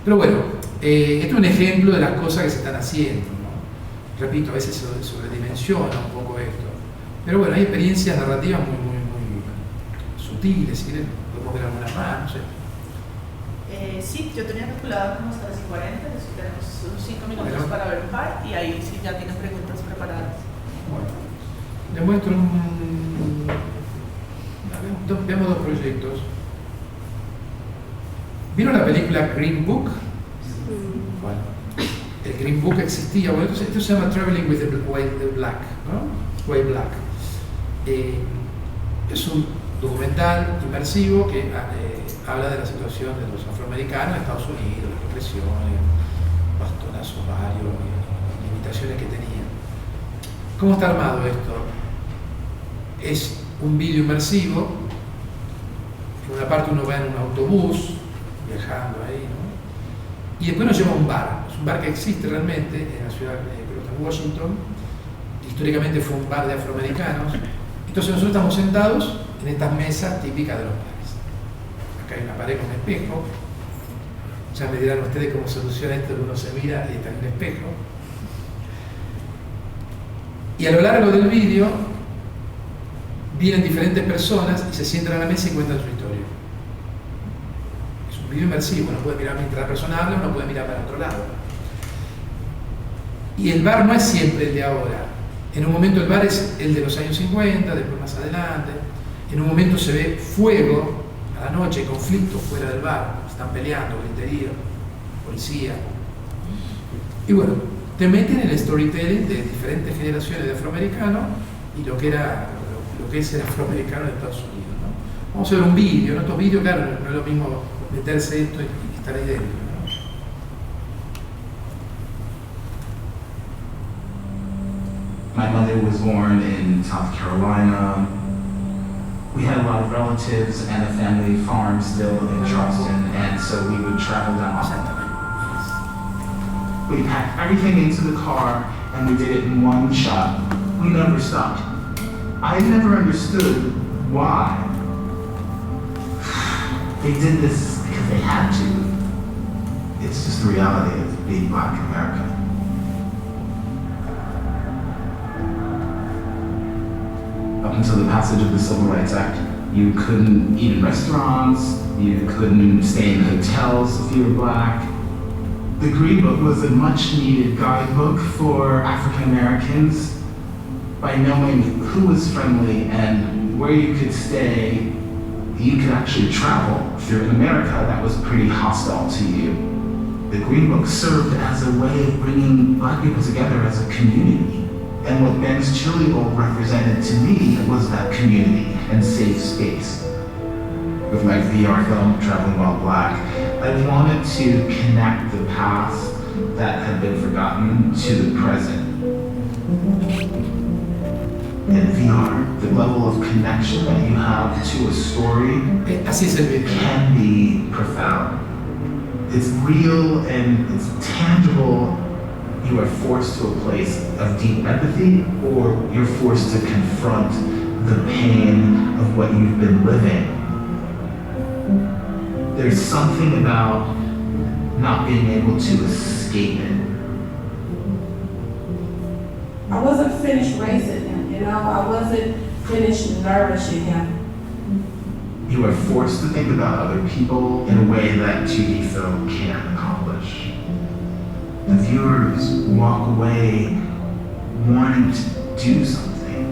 A: Pero bueno, esto es un ejemplo de las cosas que se están haciendo, ¿no? Repito, a veces se sobredimensiona un poco esto. Pero bueno, hay experiencias narrativas muy sutiles, si quieren, podemos ver algunas más, no sé.
B: Sí, yo tenía calculado como hasta las 40, así que tenemos unos 5 minutos para ver un par y ahí sí ya tienen preguntas preparadas.
A: Bueno, les muestro veamos dos proyectos. ¿Vieron la película Green Book? Bueno, el Green Book existía, bueno, esto se llama Traveling with the Black, ¿no? Way Black. Es un documental inmersivo que habla de la situación de los afroamericanos en Estados Unidos, las represiones, bastonazos varios, limitaciones que tenían. ¿Cómo está armado esto? Es un vídeo inmersivo. En una parte uno va en un autobús viajando ahí, ¿no? Y después nos lleva a un bar. Es un bar que existe realmente en la ciudad de Washington. Históricamente fue un bar de afroamericanos. Entonces nosotros estamos sentados en estas mesas típicas de los bares. Acá hay una pared con un espejo. Ya me dirán ustedes cómo soluciona esto, que uno se mira y está en un espejo. Y a lo largo del vídeo vienen diferentes personas y se sientan a la mesa y cuentan su historia. Es un vídeo inmersivo, uno puede mirar mientras la persona habla, uno puede mirar para otro lado. Y el bar no es siempre el de ahora. En un momento el bar es el de los años 50, después más adelante. En un momento se ve fuego a la noche, conflictos fuera del bar, están peleando, griterío, policía. Y bueno, te meten en el storytelling de diferentes generaciones de afroamericanos y lo que es el afroamericano de Estados Unidos, ¿no? Vamos a ver un vídeo, ¿no? Estos vídeos, claro, no es lo mismo meterse esto y estar ahí dentro, ¿no?
K: My mother was born in South Carolina. We had a lot of relatives and a family farm still in Charleston, and so we would travel down. We packed everything into the car and we did it in one shot. We never stopped. I never understood why. They did this because they had to. It's just the reality of being Black in America. Up until the passage of the Civil Rights Act, you couldn't eat in restaurants, you couldn't stay in hotels if you were Black. The Green Book was a much-needed guidebook for African Americans. By knowing who was friendly and where you could stay, you could actually travel through an America that was pretty hostile to you. The Green Book served as a way of bringing Black people together as a community. And what Ben's Chili Bowl represented to me was that community and safe space. With my VR film, Traveling While Black, I wanted to connect the past that had been forgotten to the present. In VR, the level of connection that you have to a story can be profound. It's real and it's tangible. You are forced to a place of deep empathy, or you're forced to confront the pain of what you've been living. There's something about not being able to escape it.
L: I wasn't finished raising him, you know, I wasn't finished nourishing him.
K: You are forced to think about other people in a way that 2D film can't accomplish. The viewers walk away wanting to do something.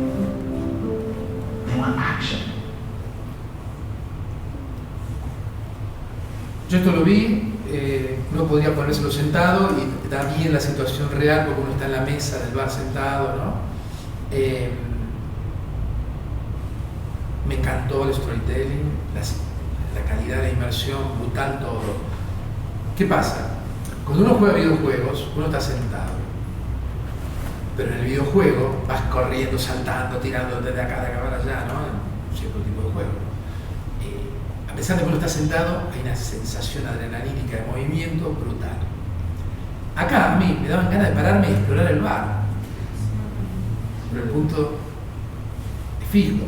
K: They want action.
A: Yo esto lo vi, uno podría ponérselo sentado y da bien la situación real porque uno está en la mesa del bar sentado, ¿no? Me encantó el storytelling, la calidad de la inmersión, brutal todo. ¿Qué pasa? Cuando uno juega videojuegos, uno está sentado. Pero en el videojuego vas corriendo, saltando, tirando desde acá para allá, ¿no? En cierto tipo de juego. A pesar de que uno está sentado, hay una sensación adrenalínica de movimiento brutal. Acá a mí me daban ganas de pararme y explorar el bar. Pero el punto es fijo.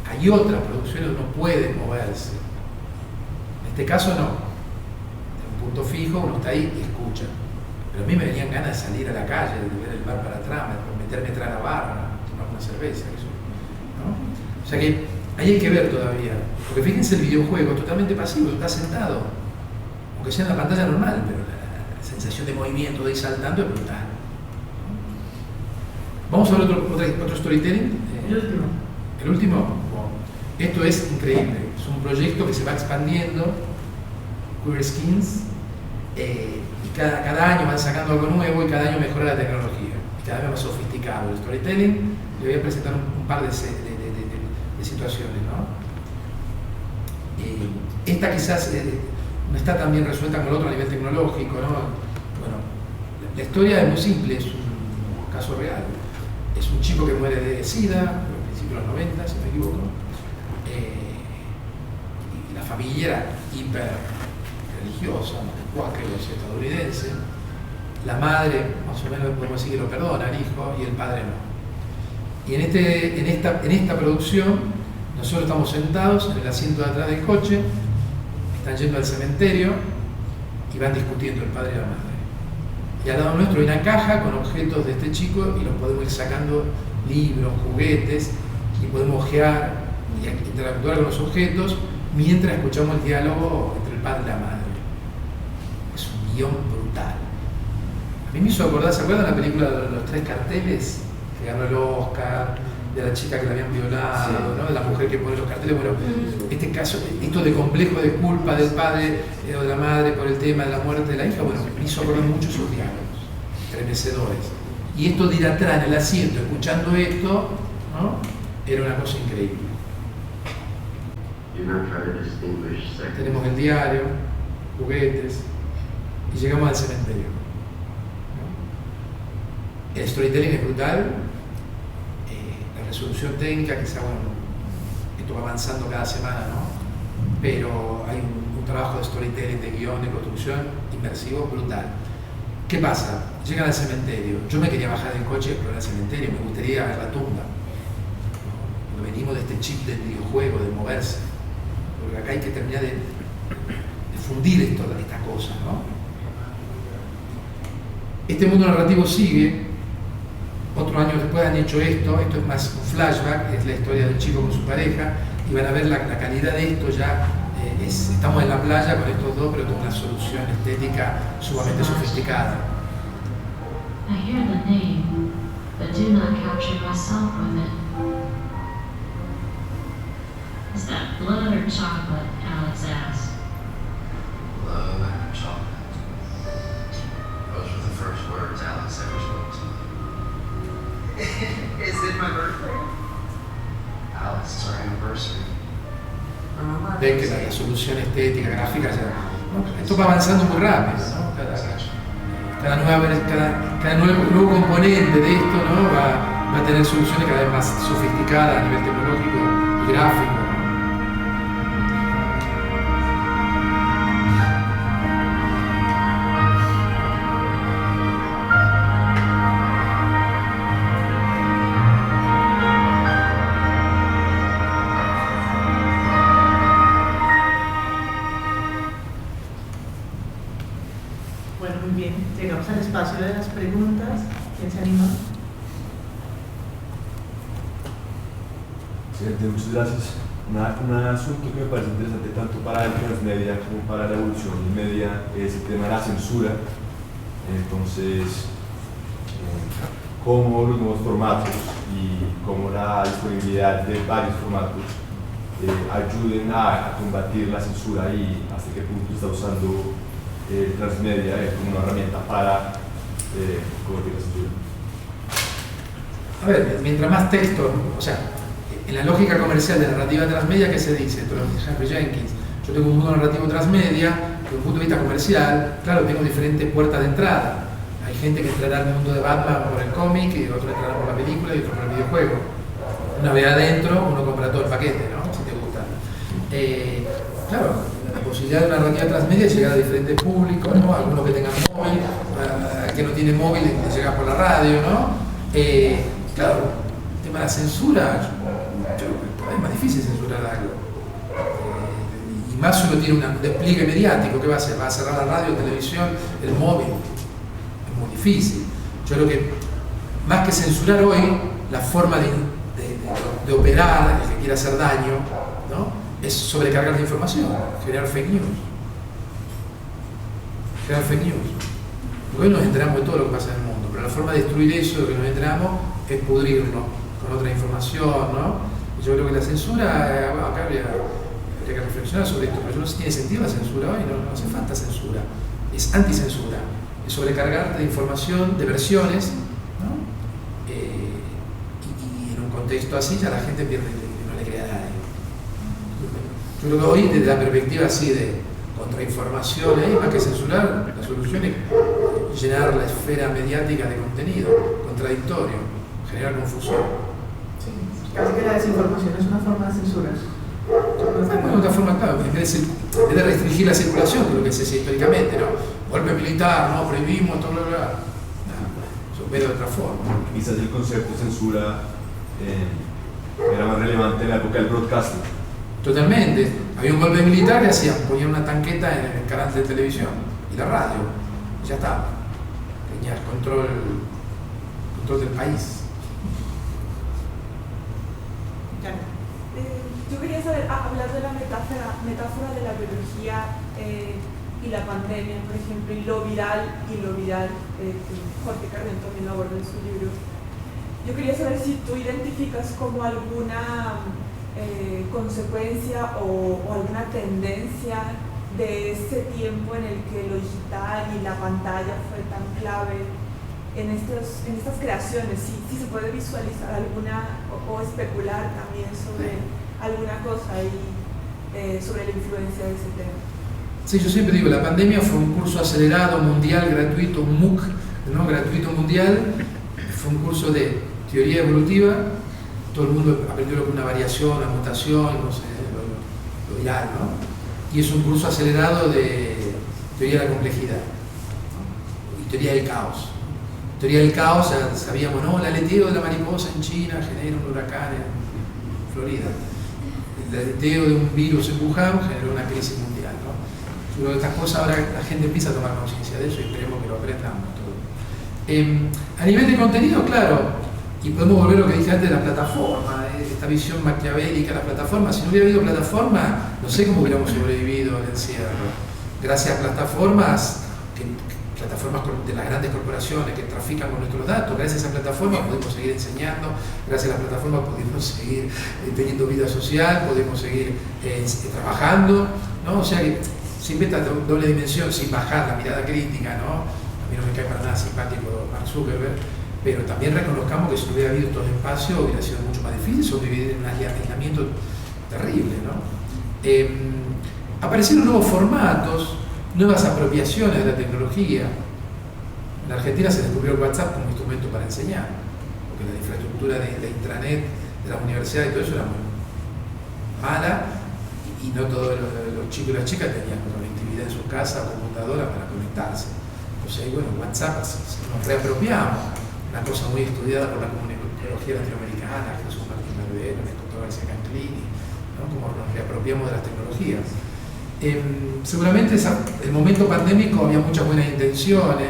A: Hay otras producciones donde uno puede moverse. En este caso no. En un punto fijo, uno está ahí y escucha. Pero a mí me venían ganas de salir a la calle, de ver el bar para atrás, meterme atrás a la barra, tomar una cerveza, eso, ¿no? O sea que ahí hay que ver todavía. Porque fíjense, el videojuego es totalmente pasivo, está sentado. Aunque sea en la pantalla normal, pero la sensación de movimiento, de ir saltando es brutal. Vamos a ver otro storytelling.
B: El último.
A: El último. Wow. Esto es increíble. Es un proyecto que se va expandiendo. Queer Skins. Y cada año van sacando algo nuevo y cada año mejora la tecnología. Y cada vez más sofisticado. El storytelling, le voy a presentar un par de situaciones, ¿no? Esta quizás no está tan bien resuelta como el otro a nivel tecnológico, ¿no? Bueno, la historia es muy simple, es un caso real. Es un chico que muere de SIDA, a principios de los 90, si no me equivoco. Y la familia era hiper religiosa, cuáquero, estadounidense. La madre, más o menos podemos decir que lo perdona al hijo, y el padre no. Y en esta producción, nosotros estamos sentados en el asiento de atrás del coche, están yendo al cementerio y van discutiendo el padre y la madre. Y al lado nuestro hay una caja con objetos de este chico y los podemos ir sacando, libros, juguetes, y podemos ojear y interactuar con los objetos mientras escuchamos el diálogo entre el padre y la madre. Es un guión brutal. A mí me hizo acordar, ¿se acuerdan la película de los 3 carteles? Que ganó el Oscar, de la chica que la habían violado, sí, ¿no? De la mujer que pone los carteles. Bueno, este caso, esto de complejo de culpa del padre o de la madre por el tema de la muerte de la hija, bueno, me hizo acordar mucho esos diálogos estremecedores. Y esto de ir atrás en el asiento, escuchando esto, ¿no? Era una cosa increíble. Tenemos el diario, juguetes, y llegamos al cementerio, ¿no? El storytelling es brutal. La resolución técnica, quizá, bueno, esto va avanzando cada semana, ¿no? Pero hay un trabajo de storytelling, de guión, de construcción inmersivo brutal. ¿Qué pasa? Llegan al cementerio. Yo me quería bajar del coche y explorar el cementerio, me gustaría ver la tumba. ¿No? Venimos de este chip del videojuego, de moverse. Porque acá hay que terminar de fundir esta cosa, ¿no? Este mundo narrativo sigue. Otros años después han hecho esto es más un flashback, es la historia del chico con su pareja, y van a ver la calidad de esto ya. Estamos en la playa con estos dos, pero con una solución estética sumamente sofisticada.
M: I hear the name, but do not capture myself with it. Is that blood or chocolate? Alex asked.
N: Blood or chocolate? Those were the first words Alex ever spoke to me. Is it my birthday? Alex, it's our anniversary.
A: Ven que la solución estética, gráfica, ya, ¿no? Esto va avanzando muy rápido, ¿no? Cada nuevo componente de esto, ¿no? va a tener soluciones cada vez más sofisticadas a nivel tecnológico y gráfico.
B: Espacio de las preguntas. ¿Quién se anima?
O: Excelente, muchas gracias. Un asunto que me parece interesante tanto para el transmedia como para la evolución media es el tema de la censura. Entonces, cómo los nuevos formatos y cómo la disponibilidad de varios formatos ayuden a combatir la censura y hasta qué punto está usando transmedia como una herramienta para combatir la censura.
A: A ver, mientras más texto, o sea, en la lógica comercial de narrativa transmedia, ¿qué se dice? Esto lo dice Henry Jenkins. Yo tengo un mundo narrativo transmedia, desde un punto de vista comercial, claro, tengo diferentes puertas de entrada. Hay gente que entrará al mundo de Batman por el cómic, y otro entrará por la película y otro por el videojuego. Una vez adentro, uno compra todo el paquete, ¿no? Si te gusta. Claro, la posibilidad de una narrativa transmedia es llegar a diferentes públicos, ¿no? Algunos que tengan móvil, al que no tiene móvil, le llega por la radio, ¿no? Claro, el tema de la censura, yo creo que es más difícil censurar algo. Y más si uno tiene un despliegue mediático, ¿qué va a hacer? ¿Va a cerrar la radio, televisión, el móvil? Es muy difícil. Yo creo que, más que censurar hoy, la forma de operar, el que quiera hacer daño, ¿no? Es sobrecargar de información, generar fake news. Generar fake news. Porque hoy nos enteramos de todo lo que pasa en el mundo, pero la forma de destruir eso, de que nos enteramos, es pudrirnos con otra información, ¿no? Y yo creo que la censura, acá habría que reflexionar sobre esto, pero no sé si tiene sentido la censura hoy, no hace falta censura, es anticensura, es sobrecargarte de información, de versiones, ¿no? Y en un contexto así ya la gente pierde, no le crea a nadie. Yo creo que hoy, desde la perspectiva así de contrainformación, más que censurar, la solución es llenar la esfera mediática de contenido contradictorio, generar confusión.
B: Sí, casi que la desinformación es una forma de censura.
A: Bueno, otra forma, claro, en vez de restringir la circulación, que es lo que se hace históricamente, ¿no? Golpe militar, no, prohibimos, todo lo que eso ve de otra forma.
O: Quizás el concepto de censura era más relevante en la época del broadcasting.
A: Totalmente. Había un golpe militar que hacían, ponían una tanqueta en el canal de televisión y la radio, y ya está. Tenía el control del país.
P: Yo quería saber, hablar de la metáfora de la biología y la pandemia, por ejemplo, y lo viral, que Jorge Carrión también lo aborda en su libro. Yo quería saber si tú identificas como alguna consecuencia o alguna tendencia de ese tiempo en el que lo digital y la pantalla fue tan clave en estas creaciones, si se puede visualizar alguna o especular también sobre alguna cosa ahí sobre la influencia de ese tema.
A: Sí, yo siempre digo, la pandemia fue un curso acelerado, mundial, gratuito, un MOOC, ¿no? Gratuito mundial, fue un curso de teoría evolutiva, todo el mundo aprendió lo que es una variación, una mutación, no sé, lo viral, ¿no? Y es un curso acelerado de teoría de la complejidad, ¿no? Y teoría del caos. Teoría del caos, sabíamos, no, el aleteo de la mariposa en China genera un huracán en Florida. El aleteo de un virus en Wuhan generó una crisis mundial, ¿no? Yo creo que estas cosas ahora la gente empieza a tomar conciencia de eso y esperemos que lo aprendamos todo. A nivel de contenido, claro, y podemos volver a lo que dije antes de la plataforma, esta visión maquiavélica de la plataforma. Si no hubiera habido plataforma, no sé cómo hubiéramos sobrevivido al encierro. Gracias a plataformas de las grandes corporaciones que trafican con nuestros datos, gracias a esa plataforma podemos seguir enseñando, gracias a la plataforma podemos seguir teniendo vida social, podemos seguir trabajando, ¿no? O sea que siempre esta doble dimensión, sin bajar la mirada crítica, ¿no? A mí no me cae para nada simpático Mark Zuckerberg, pero también reconozcamos que si no hubiera habido todo el espacio hubiera sido mucho más difícil sobrevivir en un aislamiento terrible, ¿no? Aparecieron nuevos formatos, nuevas apropiaciones de la tecnología. En Argentina se descubrió el WhatsApp como instrumento para enseñar, porque la infraestructura de intranet de las universidades y todo eso era muy mala, y no todos los chicos y las chicas tenían conectividad en su casa o computadora para conectarse. Entonces, bueno, WhatsApp nos reapropiamos, una cosa muy estudiada por la comunicología latinoamericana, Jesús Martín Alvero, Néstor García Canclini, ¿no? Como nos reapropiamos de las tecnologías. Seguramente el momento pandémico había muchas buenas intenciones,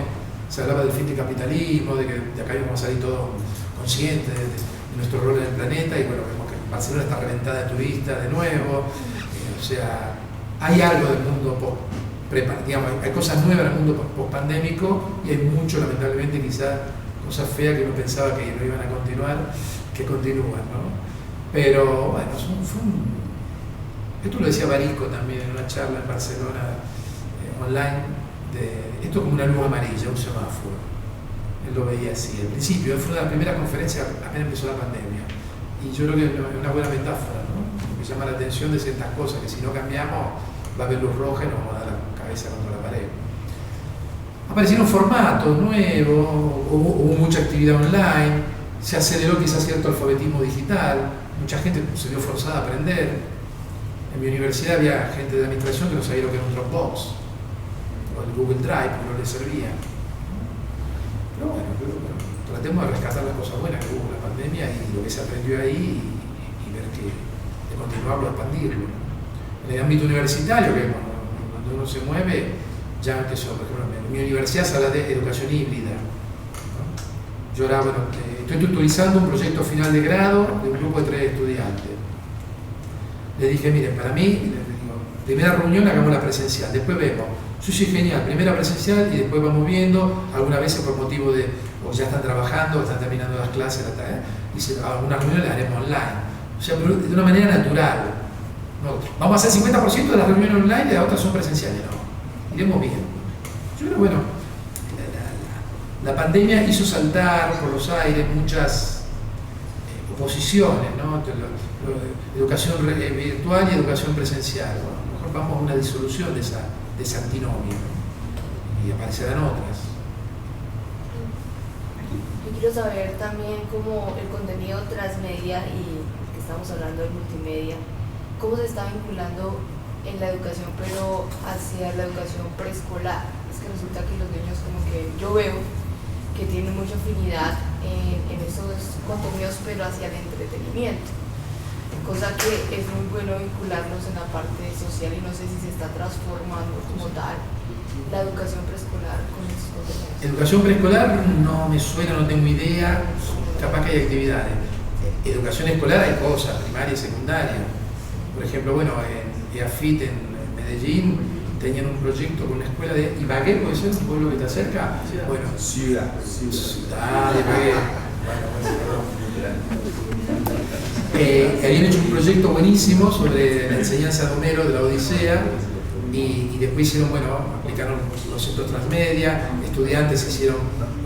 A: se hablaba del fin del capitalismo, de que de acá íbamos a salir todos conscientes de nuestro rol en el planeta, y bueno, vemos que Barcelona está reventada de turistas de nuevo, o sea, hay algo del mundo digamos, hay cosas nuevas en el mundo post-pandémico, y hay mucho, lamentablemente, quizás cosas feas que uno pensaba que no iban a continuar, que continúan, ¿no? Pero bueno, fue Esto lo decía Barico también en una charla en Barcelona online, esto es como una luz amarilla, un semáforo. Él lo veía así. Al principio, fue una de las primeras conferencias apenas empezó la pandemia. Y yo creo que es una buena metáfora, ¿no? Me llama la atención de ciertas cosas que si no cambiamos va a haber luz roja y nos vamos a dar la cabeza contra la pared. Aparecieron formatos nuevos, hubo mucha actividad online, se aceleró quizás cierto alfabetismo digital, mucha gente se vio forzada a aprender. En mi universidad había gente de administración que no sabía lo que era un Dropbox o el Google Drive, que no les servía. Pero bueno, tratemos de rescatar las cosas buenas que hubo en la pandemia y lo que se aprendió ahí y ver de continuarlo, expandirlo. En el ámbito universitario, que cuando uno se mueve, ya que por ejemplo, en mi universidad se habla de educación híbrida, ¿no? Yo ahora, estoy tutorizando un proyecto final de grado de un grupo de 3 estudiantes. Le dije, miren, para mí, digo, primera reunión hagamos la presencial, después vemos, sí, genial, primera presencial y después vamos viendo, algunas veces por motivo de, o ya están trabajando, o están terminando las clases, dice, algunas reuniones las haremos online, o sea, pero de una manera natural. No, vamos a hacer 50% de las reuniones online y las otras son presenciales, no, iremos bien. Yo creo, bueno, la pandemia hizo saltar por los aires muchas oposiciones, ¿no? Educación virtual y educación presencial. Bueno, a lo mejor vamos a una disolución de esa antinomia, ¿no? Y aparecerán otras.
Q: Yo quiero saber también cómo el contenido transmedia y que estamos hablando de multimedia, cómo se está vinculando en la educación, pero hacia la educación preescolar. Es que resulta que los niños como que yo veo que tienen mucha afinidad en esos contenidos, pero hacia el entretenimiento. Cosa que es muy bueno vincularlos en la parte social y no sé si se está transformando como tal la educación preescolar con esos contenidos.
A: Educación preescolar no me suena, no tengo idea, capaz que hay actividades. Educación escolar hay cosas, primaria y secundaria. Por ejemplo, bueno, en EAFIT en Medellín tenían un proyecto con una escuela de Ibagué, ¿puede ser un pueblo que está cerca? Bueno, Ciudad de Ibagué. Habían hecho un proyecto buenísimo sobre la enseñanza de Homero de la Odisea y después hicieron, bueno, aplicaron conceptos transmedia, estudiantes hicieron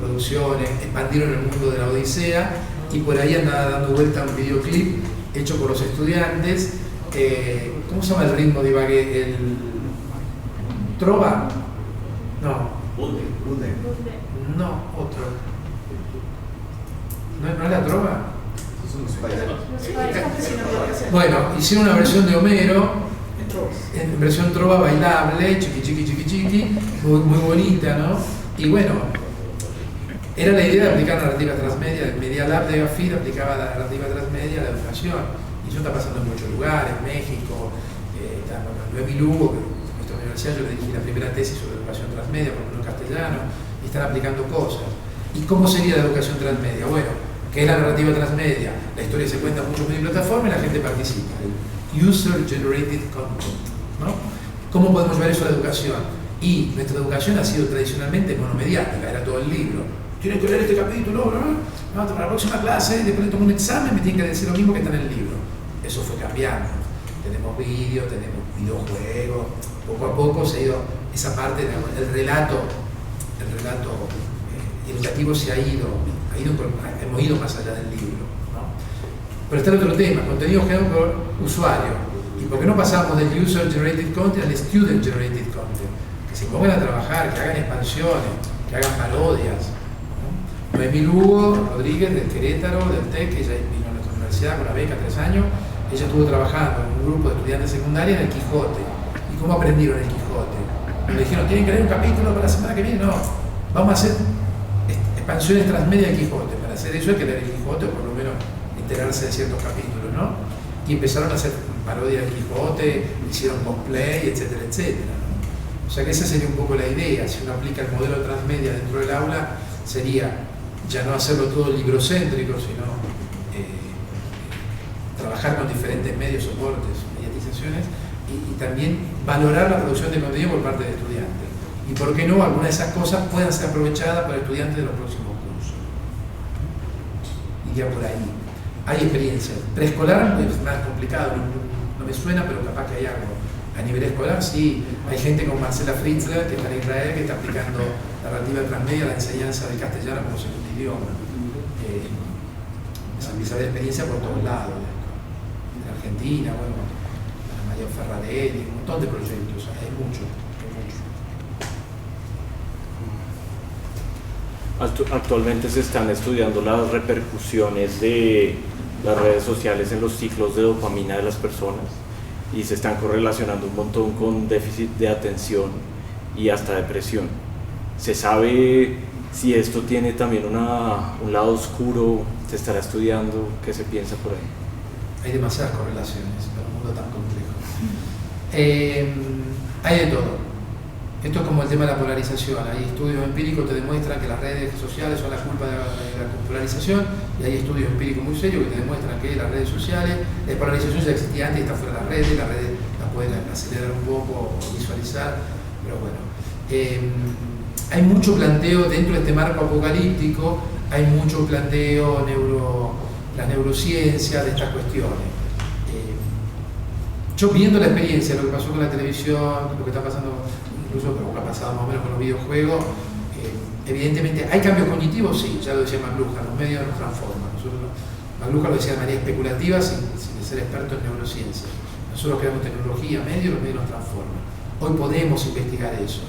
A: producciones, expandieron el mundo de la Odisea y por ahí andaba dando vuelta un videoclip hecho por los estudiantes. ¿Cómo se llama el ritmo de Ibagué? ¿El trova? No. No, otro. ¿No es la trova? Bueno, hicieron una versión de Homero, en versión trova bailable, chiqui, muy bonita, ¿no? Y bueno, era la idea de aplicar narrativa transmedia, el Media Lab de AFID aplicaba la narrativa transmedia a la educación. Y eso está pasando en muchos lugares, México, en Lugo, que en nuestra universidad yo le dirigí la primera tesis sobre educación transmedia, por ejemplo en castellano, y están aplicando cosas. ¿Y cómo sería la educación transmedia? Bueno, ¿qué es la narrativa transmedia? La historia se cuenta en muchos medios y plataformas y la gente participa. El User Generated Content, ¿no? ¿Cómo podemos llevar eso a la educación? Y nuestra educación ha sido tradicionalmente monomediática, era todo el libro. Tienes que leer este capítulo, ¿no? Para la próxima clase, después de tomar un examen, me tienen que decir lo mismo que está en el libro. Eso fue cambiando. Tenemos vídeos, tenemos videojuegos, poco a poco se ha ido esa parte, el relato educativo se ha ido, hemos ido más allá del libro, ¿no? Pero está el otro tema, contenido generado por usuario. ¿Y por qué no pasamos del User Generated Content al Student Generated Content? Que se pongan a trabajar, que hagan expansiones, que hagan parodias, ¿no? Noemí Lugo Rodríguez de Querétaro, del TEC, que ella vino a nuestra universidad con la beca 3 años, ella estuvo trabajando en un grupo de estudiantes secundarios en el Quijote. ¿Y cómo aprendieron el Quijote? Le dijeron, tienen que leer un capítulo para la semana que viene. No, vamos a hacer expansiones transmedia del Quijote. Para hacer eso hay que leer el Quijote, o por lo menos enterarse de ciertos capítulos, ¿no? Y empezaron a hacer parodia del Quijote, hicieron cosplay, etcétera, etcétera, ¿no? O sea que esa sería un poco la idea. Si uno aplica el modelo transmedia dentro del aula, sería ya no hacerlo todo librocéntrico, sino trabajar con diferentes medios, soportes, mediatizaciones y también valorar la producción de contenido por parte de estudiantes. Y por qué no, algunas de esas cosas puedan ser aprovechadas por estudiantes de los próximos cursos. Iría por ahí. Hay experiencias. Preescolar es más complicado, no me suena, pero capaz que hay algo. A nivel escolar, sí, hay gente como Marcela Fritzler, que está en Israel, que está aplicando narrativa transmedia a la enseñanza del castellano como segundo idioma. Esa empieza a haber experiencia por todos lados, en Argentina, bueno, María Ferrarelli, un montón de proyectos, hay mucho.
R: Actualmente se están estudiando las repercusiones de las redes sociales en los ciclos de dopamina de las personas y se están correlacionando un montón con déficit de atención y hasta depresión. ¿Se sabe si esto tiene también un lado oscuro? ¿Se estará estudiando? ¿Qué se piensa por ahí?
A: Hay demasiadas correlaciones para un mundo tan complejo. Hay de todo. Esto es como el tema de la polarización. Hay estudios empíricos que te demuestran que las redes sociales son la culpa de la polarización, y hay estudios empíricos muy serios que te demuestran que las redes sociales, la polarización ya existía antes y está fuera de las redes las pueden acelerar un poco o visualizar, pero bueno. Hay mucho planteo dentro de este marco apocalíptico, hay mucho planteo la neurociencia de estas cuestiones. Yo viendo la experiencia, lo que pasó con la televisión, lo que está pasando, incluso lo que ha pasado más o menos con los videojuegos, evidentemente hay cambios cognitivos, sí, ya lo decía McLuhan, los medios nos transforman. McLuhan lo decía de manera especulativa sin ser experto en neurociencia. Nosotros creamos tecnología, los medios nos transforman. Hoy podemos investigar eso.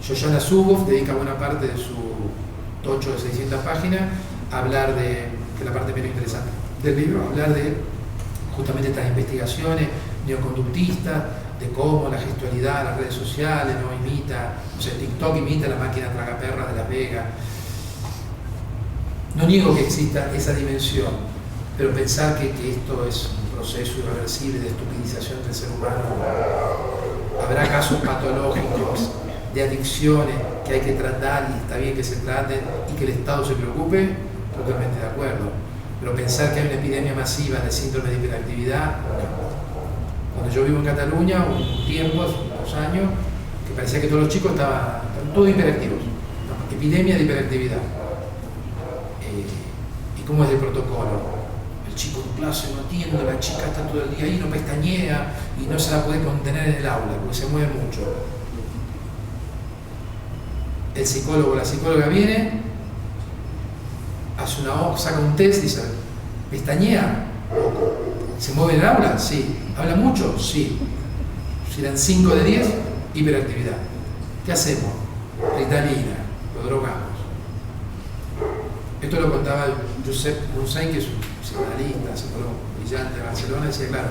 A: Shoshana Zuboff dedica buena parte de su tocho de 600 páginas a hablar de, que es la parte menos interesante del libro, a hablar de justamente estas investigaciones neoconductistas, de cómo la gestualidad, las redes sociales, ¿no? TikTok imita la máquina tragaperras de Las Vegas. No niego que exista esa dimensión, pero pensar que esto es un proceso irreversible de estupidización del ser humano. Habrá casos patológicos de adicciones que hay que tratar y está bien que se traten y que el Estado se preocupe, totalmente de acuerdo. Pero pensar que hay una epidemia masiva de síndrome de hiperactividad. Cuando yo vivo en Cataluña, un tiempo, hace unos años, que parecía que todos los chicos estaban todos hiperactivos. ¿No? Epidemia de hiperactividad. ¿Y cómo es el protocolo? El chico en clase no atiende, la chica está todo el día ahí, no pestañea y no se la puede contener en el aula porque se mueve mucho. El psicólogo o la psicóloga viene, saca un test y dice, ¿pestañea? ¿Se mueve en el aula? Sí. ¿Habla mucho? Sí. Si eran 5 de 10, hiperactividad. ¿Qué hacemos? Ritalina, lo drogamos. Esto lo contaba Josep Rousain, que es un psicoanalista, psicólogo brillante de Barcelona, decía, claro,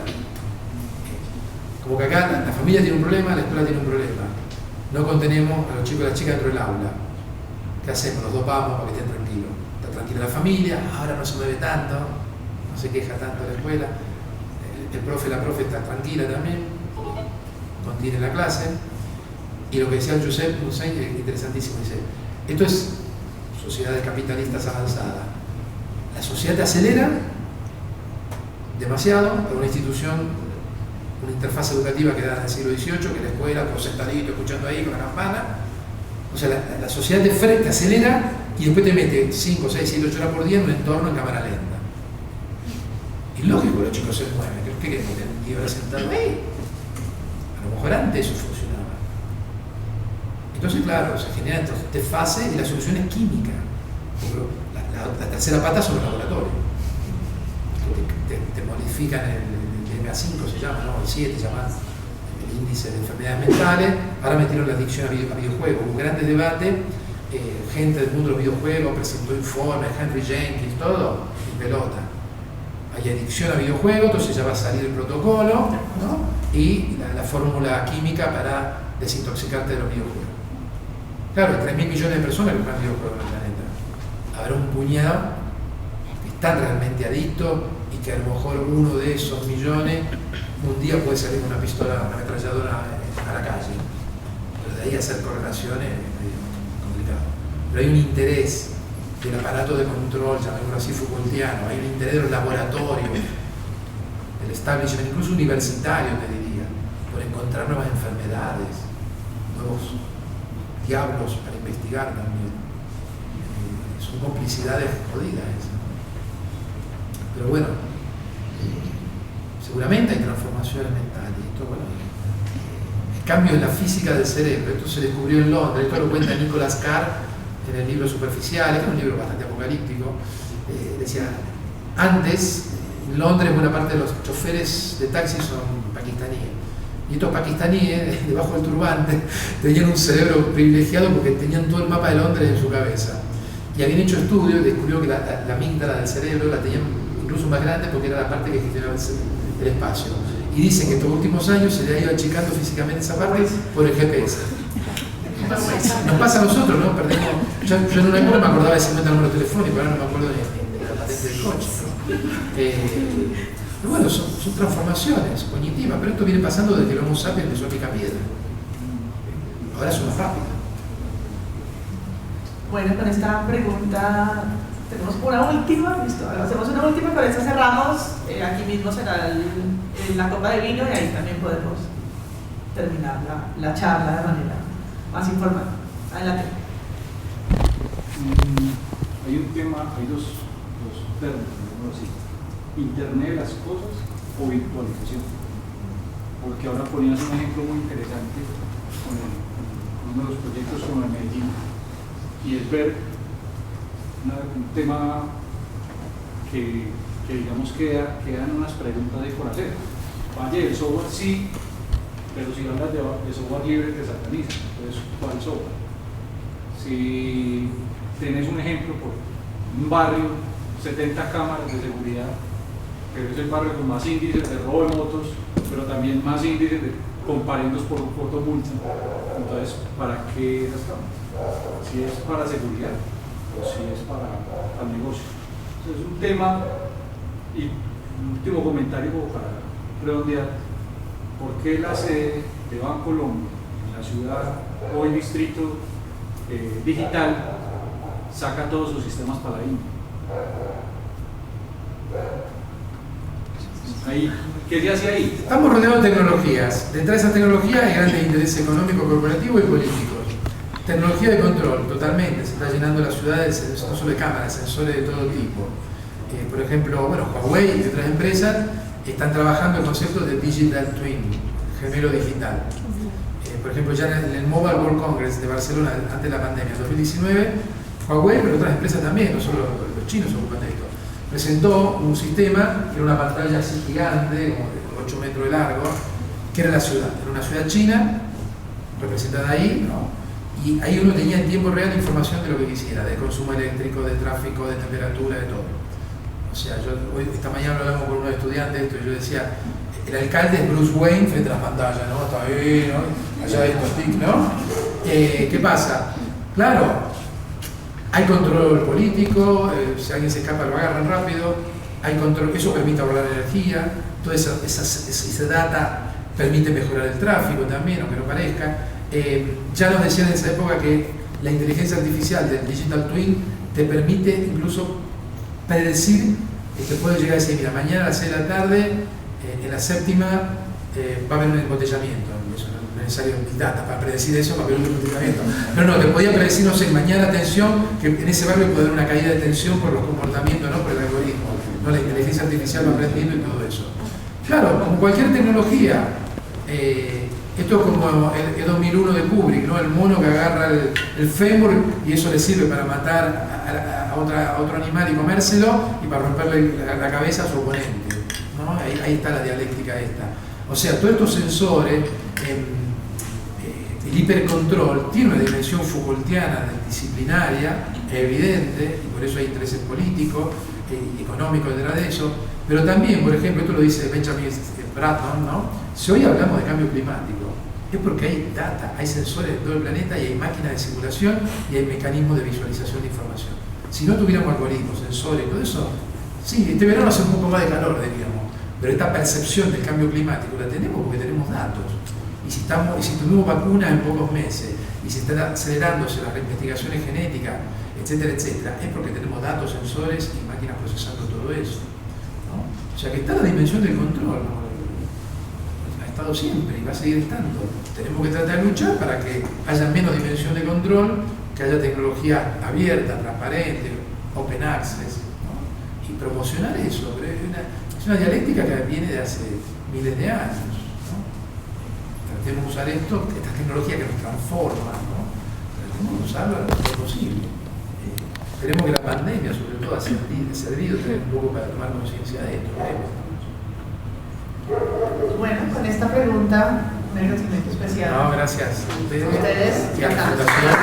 A: como que acá la familia tiene un problema, la escuela tiene un problema. No contenemos a los chicos y las chicas dentro del aula. ¿Qué hacemos? Los dopamos para que estén tranquilos. Está tranquila la familia, ahora no se mueve tanto, no se queja tanto de la escuela. El profe, la profe está tranquila también, contiene la clase. Y lo que decía el Josep Rousain es interesantísimo, dice, esto es sociedades capitalistas avanzadas. La sociedad te acelera demasiado, pero una institución, una interfaz educativa que da en el siglo XVIII, que es la escuela, todos sentaditos escuchando ahí con la campana. O sea, la sociedad te acelera y después te mete 5, 6, 7, 8 horas por día en un entorno en cámara lenta. Y lógico, los chicos se mueven. ¿Qué queremos? ¿Que horas sentado ahí? A lo mejor antes eso funcionaba. Entonces, claro, se generan desfases y la solución es química. La tercera pata son los laboratorios. Te modifican el MA5, se llama, ¿no? El 7 se llama el índice de enfermedades mentales. Ahora metieron la adicción a videojuegos. Hubo grandes debates. Gente del mundo de los videojuegos presentó informes, Henry Jenkins, todo, en pelota. Hay adicción a videojuegos, entonces ya va a salir el protocolo, ¿no? Y la fórmula química para desintoxicarte de los videojuegos. Claro, hay 3.000 millones de personas que juegan videojuegos en el planeta. Habrá un puñado que están realmente adictos y que a lo mejor uno de esos millones un día puede salir con una pistola, una ametralladora a la calle. Pero de ahí hacer correlaciones es medio complicado. Pero hay un interés del aparato de control, llamémoslo así, Foucaultiano, hay un interés de los laboratorios, del establishment, incluso universitario, te diría, por encontrar nuevas enfermedades, nuevos diablos para investigar también. Son complicidades jodidas. Pero bueno, se seguramente hay transformaciones mentales. Esto, bueno, cambios en la física del cerebro. Esto se descubrió en Londres, esto lo cuenta Nicholas Carr en el libro Superficiales, que es un libro bastante apocalíptico. Decía, antes en Londres buena parte de los choferes de taxi son pakistaníes. Y estos pakistaníes, debajo del turbante, tenían un cerebro privilegiado porque tenían todo el mapa de Londres en su cabeza. Y habían hecho estudios y descubrió que la amígdala del cerebro la tenían incluso más grande porque era la parte que gestionaba el espacio. Y dicen que en estos últimos años se le ha ido achicando físicamente esa parte por el GPS. Nos pasa a nosotros, ¿no? Perdemos. Yo en una época me acordaba de 50 números telefónicos, ahora no me acuerdo de la patente del coche, ¿no? Pero bueno, son transformaciones cognitivas, pero esto viene pasando desde que el Homo sapiens empezó a picar piedra. Ahora es más rápido.
B: Bueno, con esta pregunta tenemos una última, listo, ahora hacemos una última, con esta cerramos, aquí mismo será la copa de vino y ahí también podemos terminar la charla de manera más informal. Adelante.
S: Hay un tema, hay dos términos, digamos así, Internet de las cosas o virtualización, porque ahora ponías un ejemplo muy interesante con uno de los proyectos como el Medellín, y es ver un tema que digamos quedan unas preguntas ahí por hacer. Vaya, el software sí, pero si hablas de software libre te sataniza. Entonces, ¿cuál software? Si tenés un ejemplo por un barrio, 70 cámaras de seguridad, pero es el barrio con más índices de robo de motos, pero también más índices de comparendos por fotomulta. Entonces, ¿para qué esas cámaras? Si es para seguridad o si es para negocio. Entonces, es un tema, y un último comentario como para redondear. ¿Por qué la sede de Bancolombia en la ciudad o el distrito digital saca todos sus sistemas para la India? ¿Qué se hace ahí?
A: Estamos rodeados de tecnologías. Detrás de esas tecnologías hay grandes intereses económicos, corporativos y políticos. Tecnología de control, totalmente. Se está llenando la ciudad no solo de cámaras, sensores de todo tipo. Por ejemplo, bueno, Huawei y otras empresas están trabajando el concepto de Digital Twin, gemelo digital. Por ejemplo, ya en el Mobile World Congress de Barcelona, antes de la pandemia, en 2019, Huawei, pero otras empresas también, no solo los chinos se ocupan de esto, presentó un sistema que era una pantalla así gigante, como de 8 metros de largo, que era la ciudad. Era una ciudad china, representada ahí, ¿no? Y ahí uno tenía en tiempo real información de lo que quisiera, de consumo eléctrico, de tráfico, de temperatura, de todo. O sea, esta mañana hablamos con unos estudiantes de esto y yo decía, el alcalde es Bruce Wayne frente a las pantallas, ¿no? Está bien, ¿no? Allá hay estos tics, ¿no? ¿Qué pasa? Claro, hay control político, si alguien se escapa lo agarran rápido, hay control, eso permite ahorrar energía, toda esa data permite mejorar el tráfico también, aunque no parezca. Ya nos decían en esa época que la inteligencia artificial del Digital Twin te permite incluso predecir, te puede llegar a decir, mira, mañana a las 6 de la tarde, en la séptima, va a haber un embotellamiento. Eso no es necesario Big Data para predecir eso, va a haber un embotellamiento. Pero no, te podía predecir, no sé, mañana tensión, que en ese barrio puede haber una caída de tensión por los comportamientos, no por el algoritmo. ¿No? La inteligencia artificial va aprendiendo y todo eso. Claro, como cualquier tecnología, esto es como el 2001 de Kubrick, ¿no? El mono que agarra el fémur y eso le sirve para matar a otro animal y comérselo y para romperle la cabeza a su oponente, ¿no? Ahí está la dialéctica esta. O sea, todos estos sensores, el hipercontrol tiene una dimensión Foucaultiana disciplinaria, evidente, y por eso hay intereses políticos y económicos detrás de eso, pero también, por ejemplo, esto lo dice Benjamin Bratton, ¿no? Si hoy hablamos de cambio climático, es porque hay data, hay sensores en todo el planeta y hay máquinas de simulación y hay mecanismos de visualización de información. Si no tuviéramos algoritmos, sensores y todo eso, sí, este verano hace un poco más de calor, diríamos, pero esta percepción del cambio climático la tenemos porque tenemos datos. Y si tuvimos vacunas en pocos meses y si están acelerándose las investigaciones genéticas, etcétera, etcétera, es porque tenemos datos, sensores y máquinas procesando todo eso, ¿no? O sea que está la dimensión del control, ¿no? Ha estado siempre y va a seguir estando. Tenemos que tratar de luchar para que haya menos dimensión de control, que haya tecnología abierta, transparente, open access, ¿no? Y promocionar eso. Pero Es una dialéctica que viene de hace miles de años, ¿no? Tratemos de usar esta tecnología que nos transforma, ¿no? Tratemos de usarla lo mejor posible. Esperemos que la pandemia, sobre todo, ha servido un poco para tomar conciencia de esto.
B: Bueno, con esta pregunta, un agradecimiento especial.
A: No, gracias a ustedes.
B: Y a la Fundación.